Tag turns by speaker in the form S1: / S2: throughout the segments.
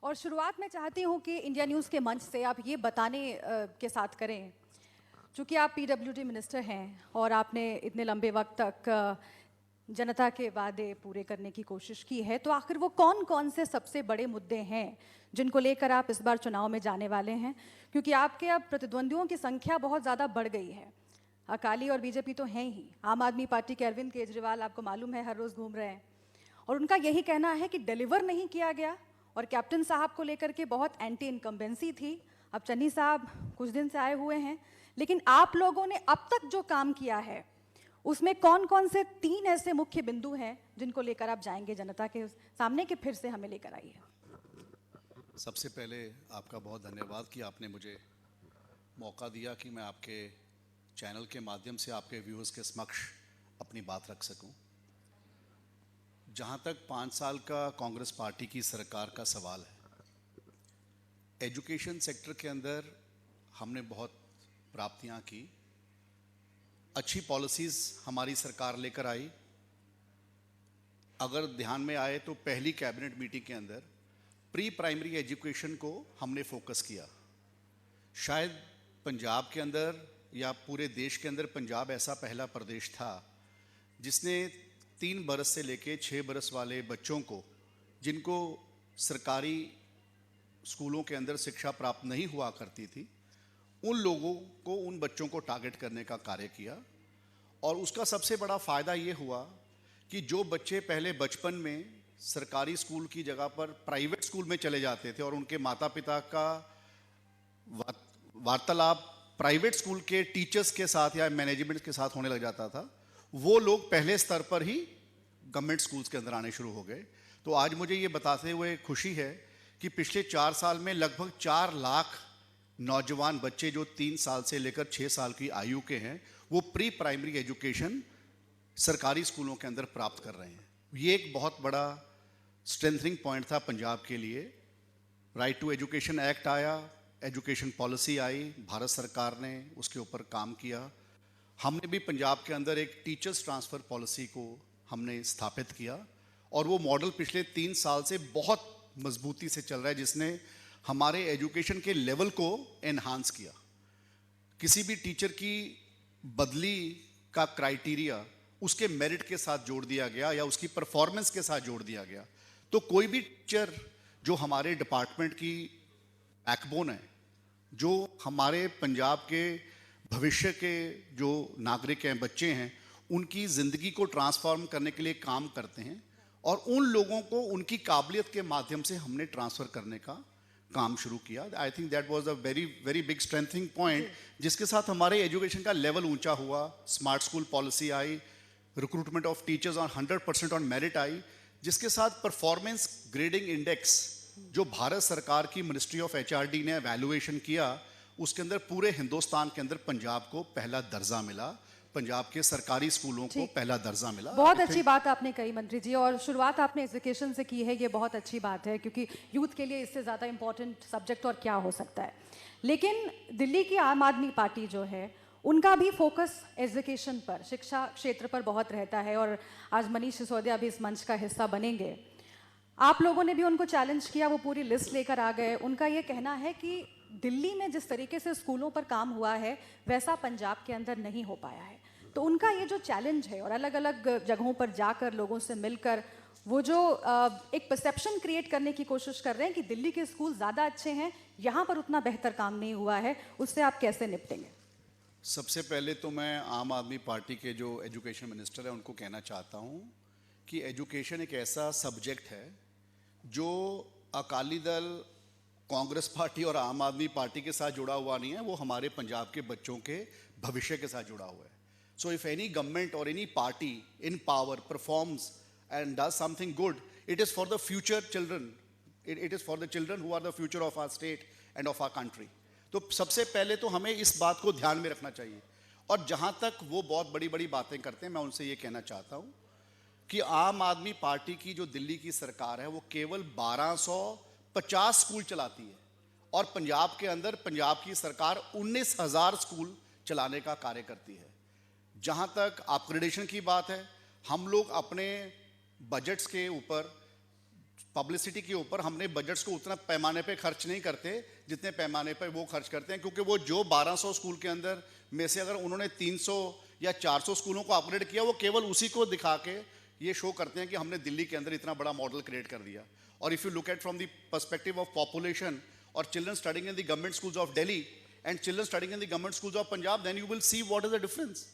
S1: और शुरुआत मैं चाहती हूँ कि इंडिया न्यूज़ के मंच से आप ये बताने के साथ करें, चूँकि आप पीडब्ल्यूडी मिनिस्टर हैं और आपने इतने लंबे वक्त तक जनता के वादे पूरे करने की कोशिश की है, तो आखिर वो कौन कौन से सबसे बड़े मुद्दे हैं जिनको लेकर आप इस बार चुनाव में जाने वाले हैं? क्योंकि आपके अब प्रतिद्वंदियों की संख्या बहुत ज़्यादा बढ़ गई है। अकाली और बीजेपी तो हैं ही, आम आदमी पार्टी के अरविंद केजरीवाल आपको मालूम है हर रोज़ घूम रहे हैं और उनका यही कहना है कि डिलीवर नहीं किया गया और कैप्टन साहब को लेकर के बहुत एंटी इनकम्बेंसी थी। अब चन्नी साहब कुछ दिन से आए हुए हैं, लेकिन आप लोगों ने अब तक जो काम किया है उसमें कौन कौन से 3 ऐसे मुख्य बिंदु हैं जिनको लेकर आप जाएंगे जनता के सामने कि फिर से हमें लेकर आइए?
S2: सबसे पहले आपका बहुत धन्यवाद कि आपने मुझे मौका दिया कि मैं आपके चैनल के माध्यम से आपके व्यूअर्स के समक्ष अपनी बात रख सकूं। जहां तक 5 साल का कांग्रेस पार्टी की सरकार का सवाल है, एजुकेशन सेक्टर के अंदर हमने बहुत प्राप्तियां की, अच्छी पॉलिसीज़ हमारी सरकार लेकर आई। अगर ध्यान में आए तो पहली कैबिनेट मीटिंग के अंदर प्री प्राइमरी एजुकेशन को हमने फोकस किया। शायद पंजाब के अंदर या पूरे देश के अंदर पंजाब ऐसा पहला प्रदेश था जिसने 3 बरस से लेके 6 बरस वाले बच्चों को, जिनको सरकारी स्कूलों के अंदर शिक्षा प्राप्त नहीं हुआ करती थी, उन लोगों को, उन बच्चों को टारगेट करने का कार्य किया। और उसका सबसे बड़ा फ़ायदा ये हुआ कि जो बच्चे पहले बचपन में सरकारी स्कूल की जगह पर प्राइवेट स्कूल में चले जाते थे और उनके माता पिता का वार्तालाप प्राइवेट स्कूल के टीचर्स के साथ या मैनेजमेंट के साथ होने लग जाता था, वो लोग पहले स्तर पर ही गवर्नमेंट स्कूल्स के अंदर आने शुरू हो गए। तो आज मुझे ये बताते हुए खुशी है कि पिछले 4 साल में लगभग 4 लाख नौजवान बच्चे जो 3 साल से लेकर 6 साल की आयु के हैं, वो प्री प्राइमरी एजुकेशन सरकारी स्कूलों के अंदर प्राप्त कर रहे हैं। ये एक बहुत बड़ा स्ट्रेंथनिंग पॉइंट था पंजाब के लिए। राइट टू एजुकेशन एक्ट आया, एजुकेशन पॉलिसी आई, भारत सरकार ने उसके ऊपर काम किया। हमने भी पंजाब के अंदर एक टीचर्स ट्रांसफ़र पॉलिसी को हमने स्थापित किया और वो मॉडल पिछले 3 साल से बहुत मजबूती से चल रहा है, जिसने हमारे एजुकेशन के लेवल को एनहांस किया। किसी भी टीचर की बदली का क्राइटेरिया उसके मेरिट के साथ जोड़ दिया गया या उसकी परफॉर्मेंस के साथ जोड़ दिया गया। तो कोई भी टीचर जो हमारे डिपार्टमेंट की बैकबोन है, जो हमारे पंजाब के भविष्य के जो नागरिक हैं, बच्चे हैं, उनकी ज़िंदगी को ट्रांसफॉर्म करने के लिए काम करते हैं और उन लोगों को उनकी काबिलियत के माध्यम से हमने ट्रांसफ़र करने का काम शुरू किया। I think that was a very very big strengthening point, जिसके साथ हमारे एजुकेशन का लेवल ऊंचा हुआ। स्मार्ट स्कूल पॉलिसी आई, recruitment of teachers on 100% on merit आई, जिसके साथ परफॉर्मेंस ग्रेडिंग इंडेक्स जो भारत सरकार की मिनिस्ट्री ऑफ एचआरडी ने एवेल्युएशन किया, उसके अंदर पूरे हिंदुस्तान के अंदर पंजाब को पहला दर्जा मिला, पंजाब के सरकारी स्कूलों को पहला दर्जा मिला।
S1: बहुत अच्छी बात आपने कही मंत्री जी, और शुरुआत आपने एजुकेशन से की है, ये बहुत अच्छी बात है क्योंकि यूथ के लिए इससे ज़्यादा इंपॉर्टेंट सब्जेक्ट और क्या हो सकता है। लेकिन दिल्ली की आम आदमी पार्टी जो है, उनका भी फोकस एजुकेशन पर, शिक्षा क्षेत्र पर बहुत रहता है और आज मनीष सिसोदिया भी इस मंच का हिस्सा बनेंगे। आप लोगों ने भी उनको चैलेंज किया, वो पूरी लिस्ट लेकर आ गए। उनका ये कहना है कि दिल्ली में जिस तरीके से स्कूलों पर काम हुआ है वैसा पंजाब के अंदर नहीं हो पाया है। तो उनका ये जो चैलेंज है और अलग अलग जगहों पर जाकर लोगों से मिलकर वो जो एक परसेप्शन क्रिएट करने की कोशिश कर रहे हैं कि दिल्ली के स्कूल ज़्यादा अच्छे हैं, यहाँ पर उतना बेहतर काम नहीं हुआ है, उससे आप कैसे निपटेंगे?
S2: सबसे पहले तो मैं आम आदमी पार्टी के जो एजुकेशन मिनिस्टर हैं उनको कहना चाहता हूँ कि एजुकेशन एक ऐसा सब्जेक्ट है जो अकाली दल, कांग्रेस पार्टी और आम आदमी पार्टी के साथ जुड़ा हुआ नहीं है, वो हमारे पंजाब के बच्चों के भविष्य के साथ जुड़ा हुआ है। So if any government or any party in power performs and does something good, it is for the future children. It is for the children who are the future of our state and of our country. तो सबसे पहले तो हमें इस बात को ध्यान में रखना चाहिए। और जहाँ तक वो बहुत बड़ी बड़ी बातें करते हैं, मैं उनसे ये कहना चाहता हूँ कि आम आदमी पार्टी की जो दिल्ली की सरकार है, वो केवल 1250 स्कूल चलाती है और पंजाब के अंदर पंजाब की सरकार 19,000 स्कूल चलाने का कार्य करती है। जहाँ तक अपग्रेडेशन की बात है, हम लोग अपने बजट्स के ऊपर पब्लिसिटी के ऊपर हमने बजट्स को उतना पैमाने पे खर्च नहीं करते जितने पैमाने पे वो खर्च करते हैं, क्योंकि वो जो 1200 स्कूल के अंदर में से अगर उन्होंने 300 या 400 स्कूलों को अपग्रेड किया, वो केवल उसी को दिखा के ये शो करते हैं कि हमने दिल्ली के अंदर इतना बड़ा मॉडल क्रिएट कर दिया. और if you look at from the perspective of population और children studying in the government schools of Delhi and children studying in the government schools of Punjab, then you will see what is the difference.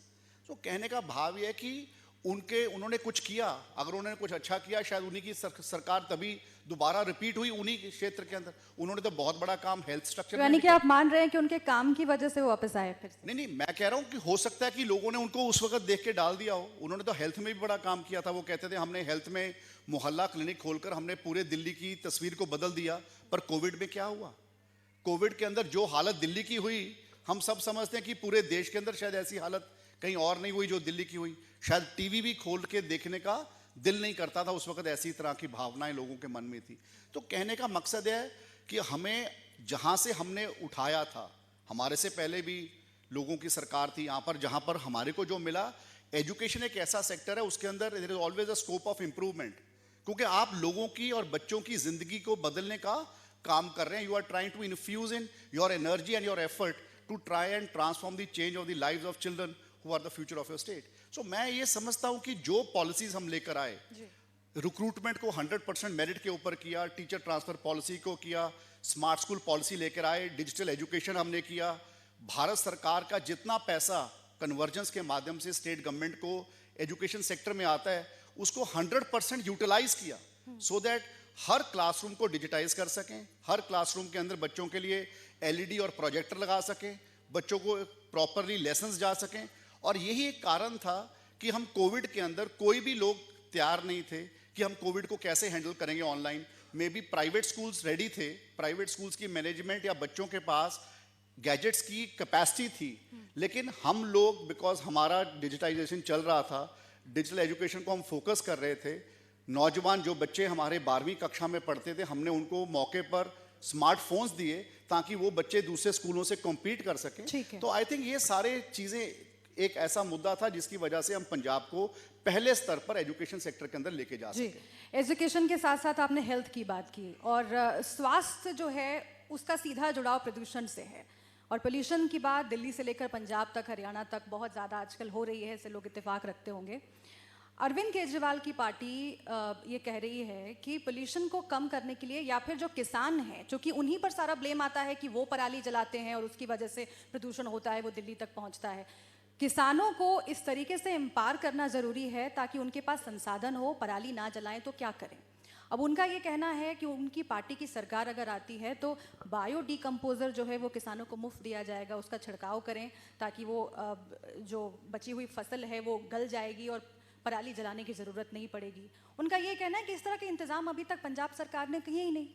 S2: तो कहने का भाव ये है कि उन्होंने कुछ किया, अगर उन्होंने कुछ अच्छा किया शायद उन्हीं की सरकार तभी दोबारा रिपीट हुई उन्हीं के क्षेत्र के अंदर. उन्होंने तो बहुत बड़ा काम हेल्थ स्ट्रक्चर,
S1: यानी कि आप मान रहे हैं कि उनके काम की वजह से वो वापस आए फिर से?
S2: नहीं, मैं कह रहा हूँ कि हो सकता है कि लोगों ने उनको उस वक्त देख के डाल दिया हो. उन्होंने तो हेल्थ में भी बड़ा काम किया था. वो कहते थे हमने हेल्थ में मोहल्ला क्लिनिक खोलकर हमने पूरे दिल्ली की तस्वीर को बदल दिया. पर कोविड में क्या हुआ? कोविड के अंदर जो हालत दिल्ली की हुई, हम सब समझते हैं कि पूरे देश के अंदर शायद ऐसी हालत कहीं और नहीं हुई जो दिल्ली की हुई. शायद टीवी भी खोल के देखने का दिल नहीं करता था उस वक्त. ऐसी तरह की भावनाएं लोगों के मन में थी. तो कहने का मकसद है कि हमें जहां से हमने उठाया था, हमारे से पहले भी लोगों की सरकार थी यहाँ पर, जहां पर हमारे को जो मिला, एजुकेशन एक ऐसा सेक्टर है उसके अंदर there is always a scope of improvement. क्योंकि आप लोगों की और बच्चों की जिंदगी को बदलने का काम कर रहे हैं. You are trying to infuse in your energy and your effort to try and transform the change of the lives of children who are the future of your state. So मैं ये समझता हूं कि जो पॉलिसीज हम लेकर आए, recruitment को 100% मेरिट के ऊपर किया, टीचर ट्रांसफर पॉलिसी को किया, स्मार्ट स्कूल पॉलिसी लेकर आए, डिजिटल एजुकेशन हमने किया, भारत सरकार का जितना पैसा कन्वर्जेंस के माध्यम से स्टेट गवर्नमेंट को एजुकेशन सेक्टर में आता है उसको 100% यूटिलाइज किया, सो दैट हर क्लासरूम को डिजिटाइज कर सकें, हर क्लासरूम के अंदर बच्चों के लिए एलईडी और प्रोजेक्टर लगा सकें, बच्चों को प्रॉपरली लेसन्स जा सकें. और यही एक कारण था कि हम कोविड के अंदर कोई भी लोग तैयार नहीं थे कि हम कोविड को कैसे हैंडल करेंगे online. May be private schools ready थे, प्राइवेट स्कूल्स की मैनेजमेंट या बच्चों के पास गैजेट्स की कैपेसिटी थी, लेकिन हम लोग बिकॉज हमारा डिजिटाइजेशन चल रहा था, डिजिटल एजुकेशन को हम फोकस कर रहे थे. नौजवान जो बच्चे हमारे 12वीं कक्षा में पढ़ते थे, हमने उनको मौके पर स्मार्टफोन्स दिए ताकि वो बच्चे दूसरे स्कूलों से कॉम्पीट कर सकें. तो आई थिंक ये सारे चीज़ें एक ऐसा मुद्दा था जिसकी वजह से हम पंजाब को पहले स्तर पर एजुकेशन सेक्टर के अंदर लेके जा सके.
S1: एजुकेशन के साथ साथ आपने हेल्थ की बात की, और स्वास्थ्य जो है उसका सीधा जुड़ाव प्रदूषण से है. और पोल्यूशन की बात दिल्ली से लेकर पंजाब तक, हरियाणा तक बहुत ज़्यादा आजकल हो रही है, इससे लोग इत्तेफाक रखते होंगे. अरविंद केजरीवाल की पार्टी ये कह रही है कि पोल्यूशन को कम करने के लिए, या फिर जो किसान हैं, चूँकि उन्हीं पर सारा ब्लेम आता है कि वो पराली जलाते हैं और उसकी वजह से प्रदूषण होता है, वो दिल्ली तक पहुँचता है, किसानों को इस तरीके से एम्पावर करना ज़रूरी है ताकि उनके पास संसाधन हो, पराली ना जलाएं. तो क्या करें? अब उनका ये कहना है कि उनकी पार्टी की सरकार अगर आती है तो बायो डिकम्पोजर जो है वो किसानों को मुफ्त दिया जाएगा, उसका छिड़काव करें ताकि वो जो बची हुई फसल है वो गल जाएगी और पराली जलाने की ज़रूरत नहीं पड़ेगी. उनका ये कहना है कि इस तरह के इंतज़ाम अभी तक पंजाब सरकार ने किए ही नहीं.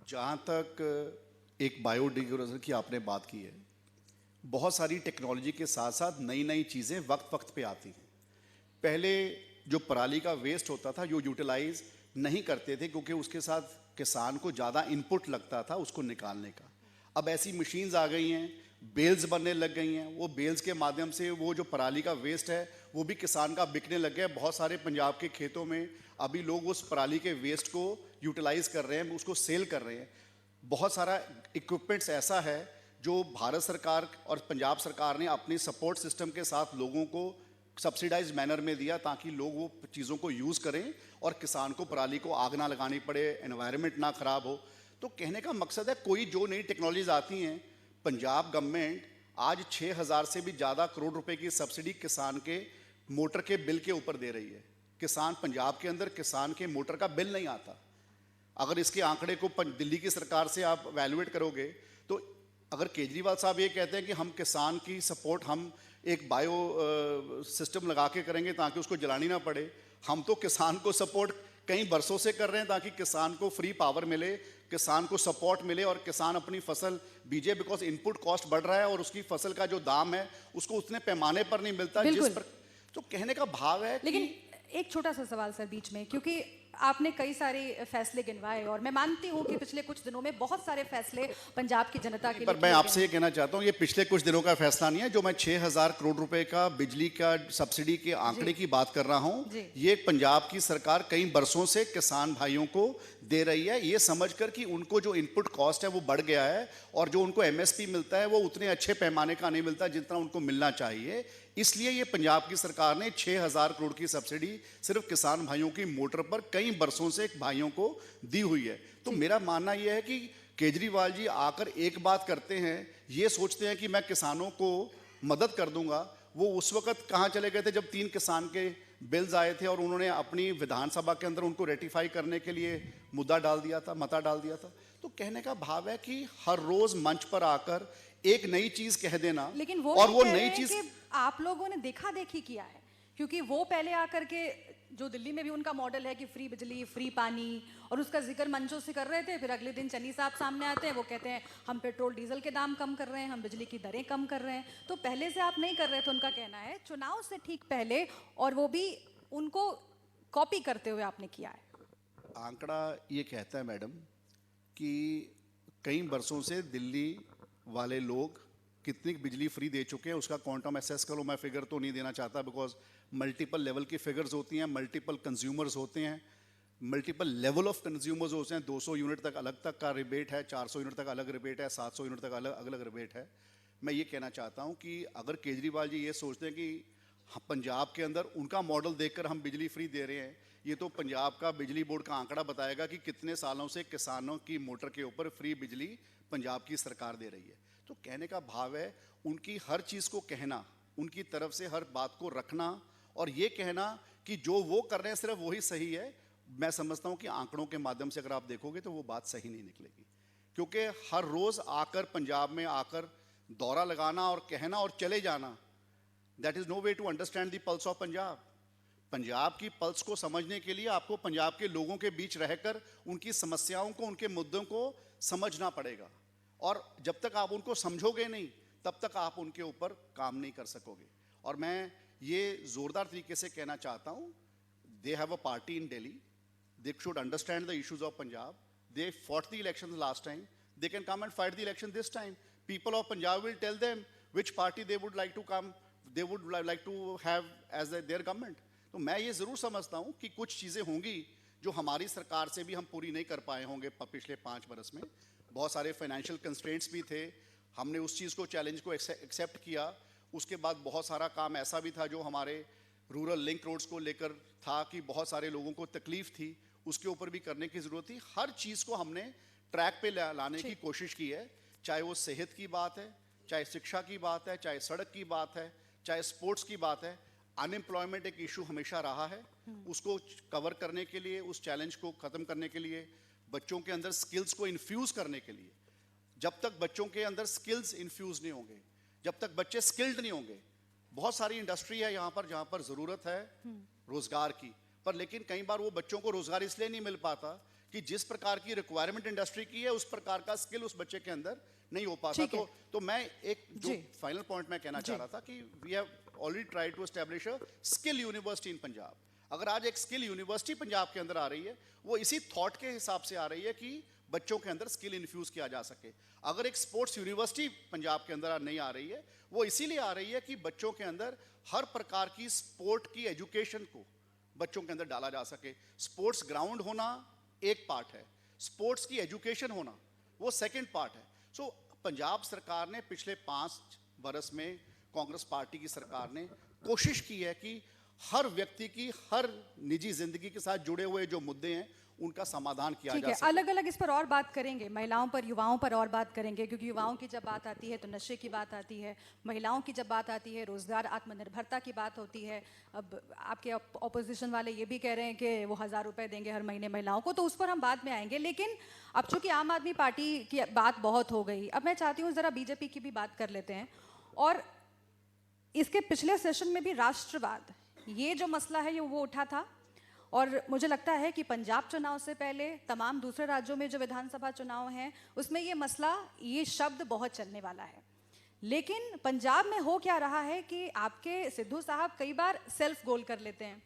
S2: जहाँ तक एक बायोडिग्रेडेबल की आपने बात की है, बहुत सारी टेक्नोलॉजी के साथ साथ नई नई चीज़ें वक्त वक्त पे आती हैं. पहले जो पराली का वेस्ट होता था जो यूटिलाइज नहीं करते थे क्योंकि उसके साथ किसान को ज़्यादा इनपुट लगता था उसको निकालने का. अब ऐसी मशीन्स आ गई हैं, बेल्स बनने लग गई हैं, वो बेल्स के माध्यम से वो जो पराली का वेस्ट है वो भी किसान का बिकने लग गया. बहुत सारे पंजाब के खेतों में अभी लोग उस पराली के वेस्ट को यूटिलाइज कर रहे हैं, उसको सेल कर रहे हैं. बहुत सारा इक्विपमेंट्स ऐसा है जो भारत सरकार और पंजाब सरकार ने अपनी सपोर्ट सिस्टम के साथ लोगों को सब्सिडाइज मैनर में दिया ताकि लोग वो चीज़ों को यूज़ करें और किसान को पराली को आग ना लगानी पड़े, एनवायरनमेंट ना ख़राब हो. तो कहने का मकसद है कोई जो नई टेक्नोलॉजीज आती हैं, पंजाब गवर्नमेंट आज 6,000 से भी ज़्यादा करोड़ रुपए की सब्सिडी किसान के मोटर के बिल के ऊपर दे रही है. किसान पंजाब के अंदर किसान के मोटर का बिल नहीं आता. अगर इसके आंकड़े को दिल्ली की सरकार से आप वैल्यूएट करोगे तो अगर केजरीवाल साहब ये कहते हैं कि हम किसान की सपोर्ट हम एक बायो सिस्टम लगा के करेंगे ताकि उसको जलानी ना पड़े, हम तो किसान को सपोर्ट कई बरसों से कर रहे हैं ताकि किसान को फ्री पावर मिले, किसान को सपोर्ट मिले और किसान अपनी फसल बीजे. बिकॉज इनपुट कॉस्ट बढ़ रहा है और उसकी फसल का जो दाम है उसको उतने पैमाने पर नहीं मिलता जिस पर. तो कहने का भाव है
S1: लेकिन एक छोटा सा सवाल सर बीच में, क्योंकि आपने कई सारे फैसले गिनवाए और मैं मानती हूँ कि पिछले कुछ दिनों में बहुत सारे फैसले पंजाब की जनता के लिए
S2: पर मैं आपसे ये कहना चाहता हूँ, ये पिछले कुछ दिनों का फैसला नहीं है। जो मैं 6,000 करोड़ रुपए का बिजली का सब्सिडी के आंकड़े की बात कर रहा हूँ, ये पंजाब की सरकार कई बरसों से किसान भाइयों को दे रही है, ये समझकर कि उनको जो इनपुट कॉस्ट है वो बढ़ गया है और जो उनको एमएसपी मिलता है वो उतने अच्छे पैमाने का नहीं मिलता जितना उनको मिलना चाहिए। इसलिए ये पंजाब की सरकार ने 6,000 करोड़ की सब्सिडी सिर्फ किसान भाइयों की मोटर पर कई बरसों से भाइयों को दी हुई है। तो मेरा मानना यह है कि केजरीवाल जी आकर एक बात करते हैं, ये सोचते हैं कि मैं किसानों को मदद कर दूंगा। वो उस वक्त कहाँ चले गए थे जब 3 किसान के बिल्स आए थे और उन्होंने अपनी विधानसभा के अंदर उनको रेटिफाई करने के लिए मुद्दा डाल दिया था, मता डाल दिया था। तो कहने का भाव है कि हर रोज मंच पर आकर एक नई चीज कह देना,
S1: लेकिन वो
S2: और वो
S1: कह रहे
S2: नई
S1: हैं
S2: चीज
S1: कि आप लोगों ने देखा देखी किया है, क्योंकि वो पहले आकर के जो दिल्ली में भी उनका मॉडल है कि फ्री बिजली फ्री पानी और उसका जिक्र मंचों से कर रहे थे, फिर अगले दिन चन्नी साहब सामने आते हैं, वो कहते हैं हम पेट्रोल डीजल के दाम कम कर रहे हैं, हम बिजली की दरें कम कर रहे हैं। तो पहले से आप नहीं कर रहे थे, उनका कहना है चुनाव से ठीक पहले, और वो भी उनको कॉपी करते हुए आपने किया है।
S2: आंकड़ा ये कहता है मैडम कि कई बरसों से दिल्ली वाले लोग कितनी बिजली फ्री दे चुके हैं, उसका क्वांटम एसेस करो। मैं फिगर तो नहीं देना चाहता बिकॉज मल्टीपल लेवल की फिगर्स होती हैं, मल्टीपल कंज्यूमर्स होते हैं, मल्टीपल लेवल ऑफ कंज्यूमर्स होते हैं। 200 यूनिट तक अलग तक का रिबेट है, 400 यूनिट तक अलग रिबेट है, 700 यूनिट तक अलग अलग रिबेट है। मैं ये कहना चाहता हूँ कि अगर केजरीवाल जी ये सोचते हैं कि पंजाब के अंदर उनका मॉडल देखकर हम बिजली फ्री दे रहे हैं, ये तो पंजाब का बिजली बोर्ड का आंकड़ा बताएगा कि कितने सालों से किसानों की मोटर के ऊपर फ्री बिजली पंजाब की सरकार दे रही है। तो कहने का भाव है उनकी हर चीज़ को कहना, उनकी तरफ से हर बात को रखना और ये कहना कि जो वो कर रहे हैं सिर्फ वही सही है। मैं समझता हूँ कि आंकड़ों के माध्यम से अगर आप देखोगे तो वो बात सही नहीं निकलेगी, क्योंकि हर रोज़ आकर पंजाब में आकर दौरा लगाना और कहना और चले जाना, that is no way to understand the pulse of Punjab. Punjab की पल्स को समझने के लिए आपको पंजाब के लोगों के बीच रहकर उनकी समस्याओं को, उनके मुद्दों को समझना पड़ेगा, और जब तक आप उनको समझोगे नहीं तब तक आप उनके ऊपर काम नहीं कर सकोगे। और मैं ये ज़ोरदार तरीके से कहना चाहता हूँ, they have a party in Delhi, they should understand the issues of Punjab, they fought the election last time, they can come and fight the election this time. People of Punjab will tell them which party they would like to come, they would like to have as their government. तो मैं ये ज़रूर समझता हूँ कि कुछ चीज़ें होंगी जो हमारी सरकार से भी हम पूरी नहीं कर पाए होंगे पिछले 5 बरस में। बहुत सारे फाइनेंशियल कंस्ट्रेंट्स भी थे, हमने उस चीज़ को, चैलेंज को एक्सेप्ट किया। उसके बाद बहुत सारा काम ऐसा भी था जो हमारे रूरल लिंक रोड्स को लेकर था कि बहुत सारे लोगों को तकलीफ थी, उसके ऊपर भी करने की ज़रूरत थी। हर चीज़ को हमने ट्रैक पे लाने की कोशिश की है, चाहे वो सेहत की बात है, चाहे शिक्षा की बात है, चाहे सड़क की बात है, चाहे स्पोर्ट्स की बात है। अनएम्प्लॉयमेंट एक इशू हमेशा रहा है, उसको कवर करने के लिए, उस चैलेंज को ख़त्म करने के लिए, बच्चों के अंदर स्किल्स को इन्फ्यूज़ करने के लिए, जब तक बच्चों के अंदर स्किल्स इन्फ्यूज़ नहीं होंगे, जब तक बच्चे स्किल्ड नहीं होंगे, बहुत सारी इंडस्ट्री है यहाँ पर जहाँ पर ज़रूरत है रोज़गार की, पर लेकिन कई बार वो बच्चों को रोज़गार इसलिए नहीं मिल पाता कि जिस प्रकार की रिक्वायरमेंट इंडस्ट्री की है उस प्रकार का स्किल उस बच्चे के अंदर नहीं हो पाता। तो मैं एक जो फाइनल पॉइंट मैं कहना चाह रहा था कि we have already try to establish a skill university in Punjab. अगर आज एक स्किल यूनिवर्सिटी पंजाब के अंदर आ रही है, वो इसी थॉट के हिसाब से आ रही है कि बच्चों के अंदर स्किल इन्फ्यूज़ किया जा सके। अगर एक स्पोर्ट्स यूनिवर्सिटी पंजाब के अंदर नहीं आ रही है, वो इसीलिए आ रही है कि बच्चों के अंदर हर प्रकार की स्पोर्ट की एजुकेशन को बच्चों के अंदर डाला जा सके। स्पोर्ट्स ग्राउंड होना एक पार्ट है, स्पोर्ट्स की एजुकेशन होना वो सेकंड पार्ट है। सो पंजाब सरकार ने पिछले 5 बरस में, कांग्रेस पार्टी की सरकार ने कोशिश की है कि हर व्यक्ति की हर निजी जिंदगी के साथ जुड़े हुए जो मुद्दे हैं उनका समाधान किया जा सके।
S1: अलग अलग इस पर और बात करेंगे, महिलाओं पर, युवाओं पर और बात करेंगे, क्योंकि युवाओं की जब बात आती है तो नशे की बात आती है, महिलाओं की जब बात आती है रोजगार आत्मनिर्भरता की बात होती है। अब आपके ऑपोजिशन वाले ये भी कह रहे हैं कि वो 1000 रुपए देंगे हर महीने महिलाओं को, तो उस पर हम बाद में आएंगे। लेकिन अब चूंकि आम आदमी पार्टी की बात बहुत हो गई, अब मैं चाहती हूँ जरा बीजेपी की भी बात कर लेते हैं। और इसके पिछले सेशन में भी राष्ट्रवाद, ये जो मसला है ये वो उठा था, और मुझे लगता है कि पंजाब चुनाव से पहले तमाम दूसरे राज्यों में जो विधानसभा चुनाव हैं उसमें ये मसला, ये शब्द बहुत चलने वाला है। लेकिन पंजाब में हो क्या रहा है कि आपके सिद्धू साहब कई बार सेल्फ गोल कर लेते हैं।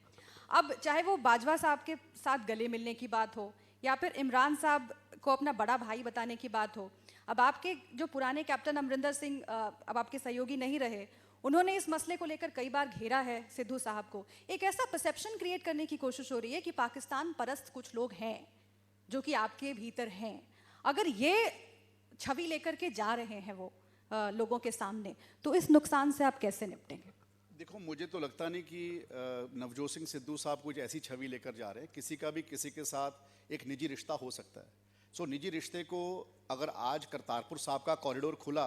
S1: अब चाहे वो बाजवा साहब के साथ गले मिलने की बात हो या फिर इमरान साहब को अपना बड़ा भाई बताने की बात हो, अब आपके जो पुराने कैप्टन अमरिंदर सिंह अब आपके सहयोगी नहीं रहे, उन्होंने इस मसले को लेकर कई बार घेरा है सिद्धू साहब को। एक ऐसा परसेप्शन क्रिएट करने की कोशिश हो रही है कि पाकिस्तान परस्त कुछ लोग हैं जो कि आपके भीतर हैं। अगर ये छवि लेकर के जा रहे हैं वो लोगों के सामने, तो इस नुकसान से आप कैसे निपटेंगे?
S2: देखो, मुझे तो लगता नहीं कि नवजोत सिंह सिद्धू साहब कुछ ऐसी छवि लेकर जा रहे हैं। किसी का भी किसी के साथ एक निजी रिश्ता हो सकता है। सो निजी रिश्ते को अगर आज करतारपुर साहब का कॉरिडोर खुला,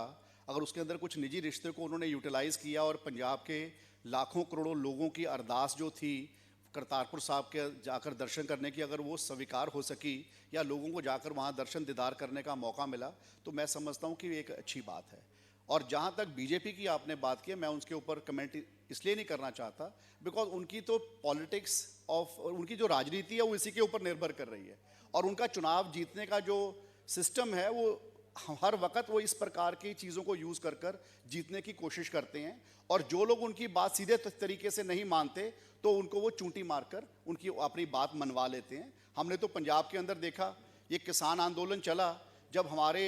S2: अगर उसके अंदर कुछ निजी रिश्ते को उन्होंने यूटिलाइज़ किया और पंजाब के लाखों करोड़ों लोगों की अरदास जो थी करतारपुर साहब के जाकर दर्शन करने की, अगर वो स्वीकार हो सकी या लोगों को जाकर वहाँ दर्शन दीदार करने का मौका मिला, तो मैं समझता हूँ कि एक अच्छी बात है। और जहाँ तक बीजेपी की आपने बात की, मैं उसके ऊपर कमेंट इसलिए नहीं करना चाहता बिकॉज उनकी तो पॉलिटिक्स ऑफ, उनकी जो राजनीति है वो इसी के ऊपर निर्भर कर रही है। और उनका चुनाव जीतने का जो सिस्टम है वो हर वक्त वो इस प्रकार की चीज़ों को यूज़ कर कर जीतने की कोशिश करते हैं। और जो लोग उनकी बात सीधे तरीके से नहीं मानते तो उनको वो चूंटी मारकर उनकी अपनी बात मनवा लेते हैं। हमने तो पंजाब के अंदर देखा, ये किसान आंदोलन चला, जब हमारे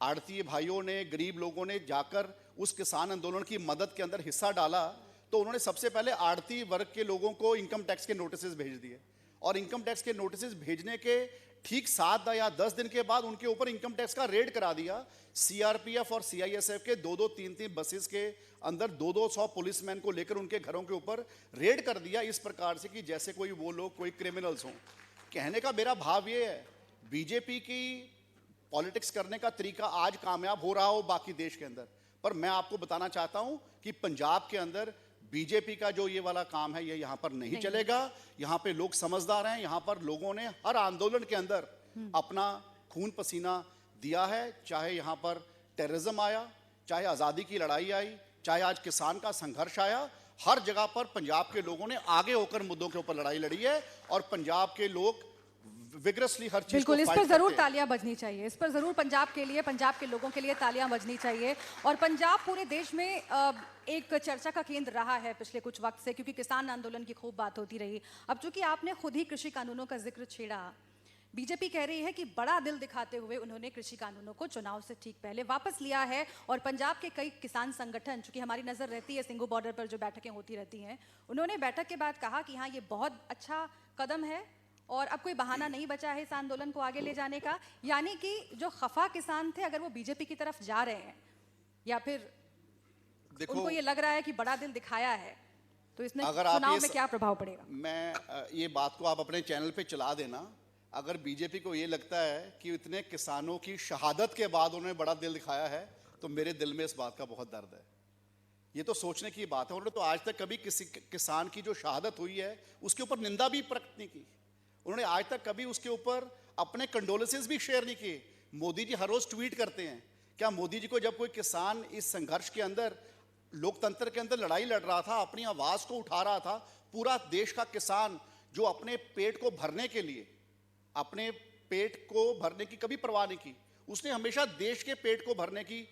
S2: आड़ती भाइयों ने, गरीब लोगों ने जाकर उस किसान आंदोलन की मदद के अंदर हिस्सा डाला, तो उन्होंने सबसे पहले आड़ती वर्ग के लोगों को इनकम टैक्स के नोटिस भेज दिए। और इनकम टैक्स के नोटिस भेजने के ठीक 7 या 10 दिन के बाद उनके ऊपर इनकम टैक्स का रेड करा दिया। सीआरपीएफ और सीआईएसएफ के 2-2, 3-3 बसेस के अंदर 200-200 पुलिसमैन को लेकर उनके घरों के ऊपर रेड कर दिया, इस प्रकार से कि जैसे कोई वो लोग कोई क्रिमिनल्स हों। कहने का मेरा भाव ये है, बीजेपी की पॉलिटिक्स करने का तरीका आज कामयाब हो रहा हो बाकी देश के अंदर, पर मैं आपको बताना चाहता हूं कि पंजाब के अंदर बीजेपी का जो ये वाला काम है ये यहाँ पर नहीं चलेगा। यहाँ पे लोग समझदार हैं, यहाँ पर लोगों ने हर आंदोलन के अंदर अपना खून पसीना दिया है। चाहे यहाँ पर टेररिज्म आया, चाहे आज़ादी की लड़ाई आई, चाहे आज किसान का संघर्ष आया, हर जगह पर पंजाब के लोगों ने आगे होकर मुद्दों के ऊपर लड़ाई लड़ी है। और पंजाब के लोग विग्रसली हर चीज
S1: बिल्कुल,
S2: को
S1: इस
S2: फाइट
S1: पर जरूर
S2: करते हैं।
S1: तालियां बजनी चाहिए, इस पर जरूर पंजाब के लिए, पंजाब के लोगों के लिए तालियां बजनी चाहिए। और पंजाब पूरे देश में एक चर्चा का केंद्र रहा है पिछले कुछ वक्त से, क्योंकि किसान आंदोलन की खूब बात होती रही। अब चूंकि आपने खुद ही कृषि कानूनों का जिक्र छेड़ा, बीजेपी कह रही है कि बड़ा दिल दिखाते हुए उन्होंने कृषि कानूनों को चुनाव से ठीक पहले वापस लिया है। और पंजाब के कई किसान संगठन, चूंकि हमारी नजर रहती है सिंघू बॉर्डर पर जो बैठकें होती रहती हैं, उन्होंने बैठक के बाद कहा कि हाँ, ये बहुत अच्छा कदम है और अब कोई बहाना नहीं बचा है इस आंदोलन को आगे ले जाने का। यानी कि जो खफा किसान थे, अगर वो बीजेपी की तरफ जा रहे हैं या फिर उनको ये लग रहा है कि बड़ा दिल दिखाया है, तो इसमें चुनाव में क्या प्रभाव पड़ेगा?
S2: मैं ये बात को आप अपने चैनल पे चला देना। अगर बीजेपी को ये लगता है कि इतने किसानों की शहादत के बाद उन्होंने बड़ा दिल दिखाया है, तो मेरे दिल में इस बात का बहुत दर्द है। ये तो सोचने की बात है। उन्होंने तो आज तक कभी किसी किसान की जो शहादत हुई है उसके ऊपर निंदा भी प्रकट नहीं की। उन्होंने आज तक कभी उसके ऊपर अपने कंडोलेंसेस भी शेयर नहीं किए। मोदी जी हर रोज ट्वीट करते हैं। क्या मोदी जी को जब कोई किसान इस संघर्ष के अंदर, लोकतंत्र के अंदर लड़ाई लड़ रहा था, अपनी आवाज को उठा रहा था, पूरा देश का किसान जो अपने पेट को भरने के लिए, अपने पेट को भरने की कभी परवाह नहीं की, उसने हमेशा देश के पेट को भरने की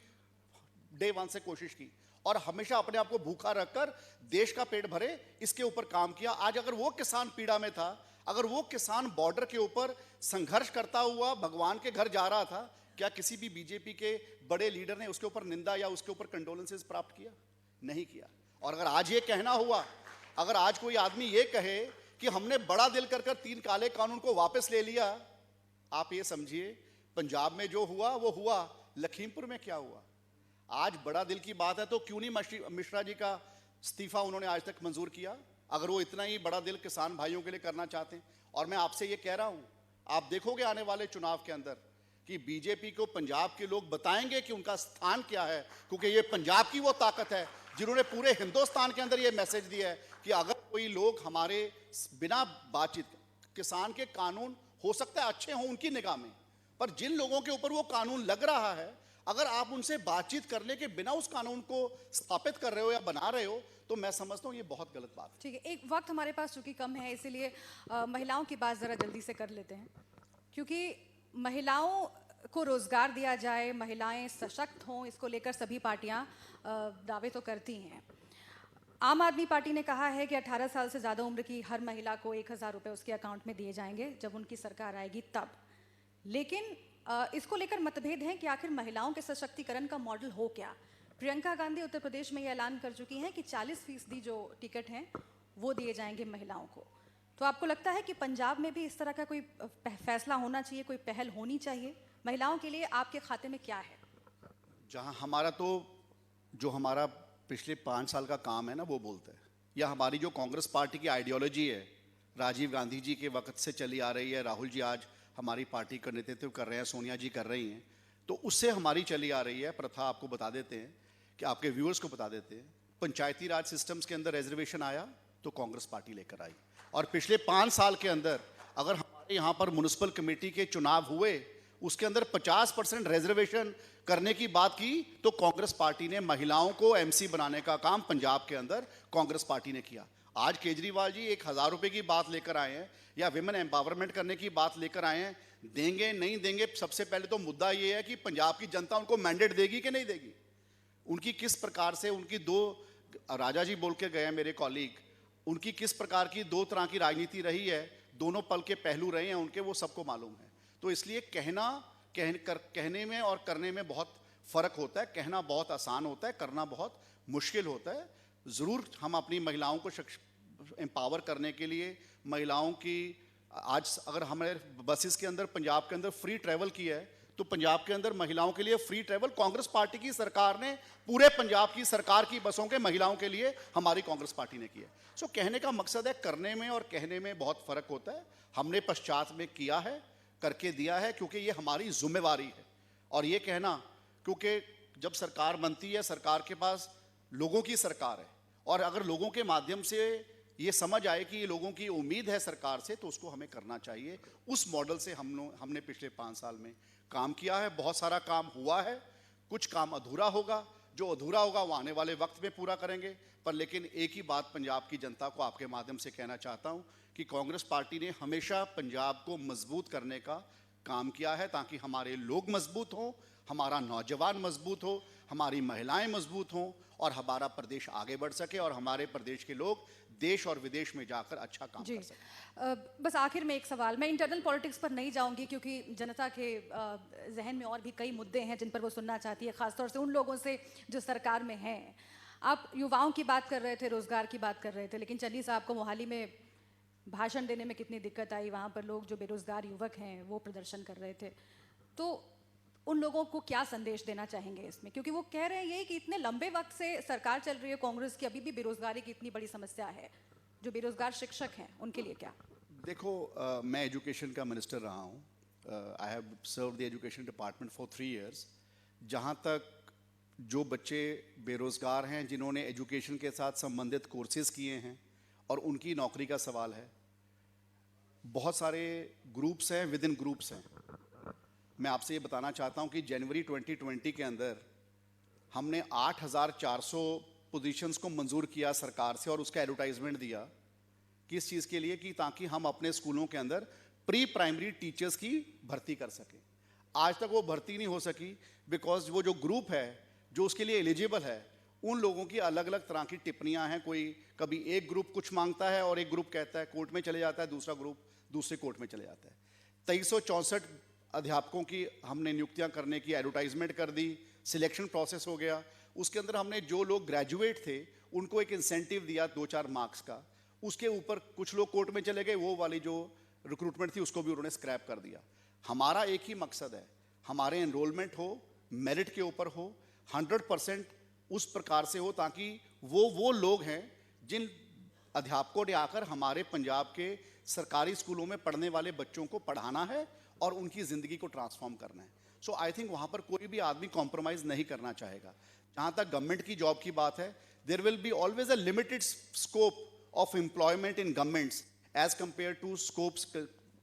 S2: डे वन से कोशिश की और हमेशा अपने आप को भूखा रखकर देश का पेट भरे, इसके ऊपर काम किया। आज अगर वो किसान पीड़ा में था, अगर वो किसान बॉर्डर के ऊपर संघर्ष करता हुआ भगवान के घर जा रहा था, क्या किसी भी बीजेपी के बड़े लीडर ने उसके ऊपर निंदा या उसके ऊपर कंडोलेंसेस प्राप्त किया? नहीं किया। और अगर आज ये कहना हुआ, अगर आज कोई आदमी ये कहे कि हमने बड़ा दिल कर 3 काले कानून को वापस ले लिया, आप ये समझिए पंजाब में जो हुआ वो हुआ, लखीमपुर में क्या हुआ? आज बड़ा दिल की बात है तो क्यों नहीं मिश्रा जी का इस्तीफा उन्होंने आज तक मंजूर किया, अगर वो इतना ही बड़ा दिल किसान भाइयों के लिए करना चाहते हैं। और मैं आपसे ये कह रहा हूं, आप देखोगे आने वाले चुनाव के अंदर कि बीजेपी को पंजाब के लोग बताएंगे कि उनका स्थान क्या है, क्योंकि ये पंजाब की वो ताकत है जिन्होंने पूरे हिंदुस्तान के अंदर ये मैसेज दिया है कि अगर कोई लोग हमारे बिना बातचीत, किसान के कानून हो सकता है अच्छे हों उनकी निगाह में, पर जिन लोगों के ऊपर वो कानून लग रहा है, अगर आप उनसे बातचीत करने के बिना उस कानून को स्थापित कर रहे हो या बना रहे हो, तो मैं समझता हूँ ये बहुत गलत बात है।
S1: ठीक है, एक वक्त हमारे पास चूंकि कम है, इसीलिए महिलाओं की बात जरा जल्दी से कर लेते हैं, क्योंकि महिलाओं को रोजगार दिया जाए, महिलाएं सशक्त हों, इसको लेकर सभी पार्टियां दावे तो करती हैं। आम आदमी पार्टी ने कहा है कि 18 साल से ज़्यादा उम्र की हर महिला को 1,000 रुपये उसके अकाउंट में दिए जाएंगे जब उनकी सरकार आएगी तब। लेकिन इसको लेकर मतभेद हैं कि आखिर महिलाओं के सशक्तिकरण का मॉडल हो क्या। प्रियंका गांधी उत्तर प्रदेश में ये ऐलान कर चुकी हैं कि 40% जो टिकट हैं वो दिए जाएंगे महिलाओं को। तो आपको लगता है कि पंजाब में भी इस तरह का कोई फैसला होना चाहिए, कोई पहल होनी चाहिए महिलाओं के लिए? आपके खाते में क्या है?
S2: जहाँ हमारा तो जो हमारा पिछले 5 साल का काम है ना वो बोलते हैं, या हमारी जो कांग्रेस पार्टी की आइडियोलॉजी है राजीव गांधी जी के वक्त से चली आ रही है, राहुल जी आज हमारी पार्टी का नेतृत्व कर रहे हैं, सोनिया जी कर रही हैं, तो उससे हमारी चली आ रही है प्रथा। आपको बता देते हैं कि आपके व्यूअर्स को बता देते हैं, पंचायती राज सिस्टम्स के अंदर रिजर्वेशन आया तो कांग्रेस पार्टी लेकर आई, और पिछले 5 साल के अंदर अगर हमारे यहाँ पर म्युनिसिपल कमेटी के चुनाव हुए उसके अंदर 50% रिजर्वेशन करने की बात की तो कांग्रेस पार्टी ने महिलाओं को एमसी बनाने का काम पंजाब के अंदर कांग्रेस पार्टी ने किया। आज केजरीवाल जी 1,000 रुपए की बात लेकर आए हैं या विमेन एम्पावरमेंट करने की बात लेकर आए हैं, देंगे नहीं देंगे, सबसे पहले तो मुद्दा ये है कि पंजाब की जनता उनको मैंडेट देगी कि नहीं देगी। उनकी किस प्रकार से, उनकी दो, राजा जी बोल के गए हैं मेरे कॉलीग, उनकी किस प्रकार की 2 तरह की राजनीति रही है, दोनों पल के पहलू रहे हैं उनके, वो सबको मालूम है। तो इसलिए कहने में और करने में बहुत फ़र्क होता है। कहना बहुत आसान होता है, करना बहुत मुश्किल होता है। ज़रूर हम अपनी महिलाओं को एम्पावर करने के लिए, महिलाओं की आज अगर हमारे बसेस के अंदर पंजाब के अंदर फ्री ट्रैवल किया है तो पंजाब के अंदर महिलाओं के लिए फ्री ट्रैवल कांग्रेस पार्टी की सरकार ने, पूरे पंजाब की सरकार की बसों के महिलाओं के लिए हमारी कांग्रेस पार्टी ने किया है। सो कहने का मकसद है, करने में और कहने में बहुत फ़र्क होता है। हमने पश्चात में किया है, करके दिया है, क्योंकि ये हमारी जिम्मेवारी है। और ये कहना, क्योंकि जब सरकार बनती है, सरकार के पास लोगों की सरकार है, और अगर लोगों के माध्यम से ये समझ आए कि ये लोगों की उम्मीद है सरकार से, तो उसको हमें करना चाहिए। उस मॉडल से हमने पिछले 5 साल में काम किया है। बहुत सारा काम हुआ है, कुछ काम अधूरा होगा, जो अधूरा होगा वो आने वाले वक्त में पूरा करेंगे। पर लेकिन एक ही बात पंजाब की जनता को आपके माध्यम से कहना चाहता हूँ कि कांग्रेस पार्टी ने हमेशा पंजाब को मजबूत करने का काम किया है, ताकि हमारे लोग मजबूत हों, हमारा नौजवान मजबूत हो, हमारी महिलाएं मजबूत हों, और हमारा प्रदेश आगे बढ़ सके, और हमारे प्रदेश के लोग देश और विदेश में जाकर अच्छा काम कर सकें।
S1: बस आखिर में एक सवाल, मैं इंटरनल पॉलिटिक्स पर नहीं जाऊंगी क्योंकि जनता के जहन में और भी कई मुद्दे हैं जिन पर वो सुनना चाहती है, खासतौर से उन लोगों से जो सरकार में हैं। आप युवाओं की बात कर रहे थे, रोजगार की बात कर रहे थे, लेकिन चन्नी साहब को मोहाली में भाषण देने में कितनी दिक्कत आई। वहाँ पर लोग जो बेरोजगार युवक हैं वो प्रदर्शन कर रहे थे, तो उन लोगों को क्या संदेश देना चाहेंगे इसमें? क्योंकि वो कह रहे हैं ये कि इतने लंबे वक्त से सरकार चल रही है कांग्रेस की, अभी भी बेरोजगारी की इतनी बड़ी समस्या है। जो बेरोजगार शिक्षक हैं उनके लिए क्या?
S2: देखो, मैं एजुकेशन का मिनिस्टर रहा हूँ। I have serve the education department for 3 years। जहाँ तक जो बच्चे बेरोजगार हैं, जिन्होंने एजुकेशन के साथ संबंधित कोर्सेज किए हैं और उनकी नौकरी का सवाल है, बहुत सारे ग्रुप्स हैं, विद इन ग्रुप्स हैं। मैं आपसे ये बताना चाहता हूँ कि जनवरी 2020 के अंदर हमने 8,400 पोजीशंस को मंजूर किया सरकार से, और उसका एडवर्टाइजमेंट दिया किस चीज़ के लिए, कि ताकि हम अपने स्कूलों के अंदर प्री प्राइमरी टीचर्स की भर्ती कर सकें। आज तक वो भर्ती नहीं हो सकी, बिकॉज वो जो ग्रुप है जो उसके लिए एलिजिबल है, उन लोगों की अलग अलग तरह की टिप्पणियां हैं। कोई कभी एक ग्रुप कुछ मांगता है और एक ग्रुप कहता है कोर्ट में चले जाता है, दूसरा ग्रुप दूसरे कोर्ट में चले जाता है। 2364 अध्यापकों की हमने नियुक्तियां करने की एडवर्टाइजमेंट कर दी, सिलेक्शन प्रोसेस हो गया। उसके अंदर हमने जो लोग ग्रेजुएट थे उनको एक इंसेंटिव दिया 2-4 मार्क्स का। उसके ऊपर कुछ लोग कोर्ट में चले गए, वो वाली जो रिक्रूटमेंट थी उसको भी उन्होंने स्क्रैप कर दिया। हमारा एक ही मकसद है, हमारे एनरोलमेंट हो, मेरिट के ऊपर हो, 100% उस प्रकार से हो, ताकि वो लोग हैं जिन अध्यापकों ने आकर हमारे पंजाब के सरकारी स्कूलों में पढ़ने वाले बच्चों को पढ़ाना है और उनकी ज़िंदगी को ट्रांसफॉर्म करना है। सो आई थिंक वहाँ पर कोई भी आदमी कॉम्प्रोमाइज़ नहीं करना चाहेगा। जहाँ तक गवर्नमेंट की जॉब की बात है, there will be always a limited scope of employment in governments as compare to scopes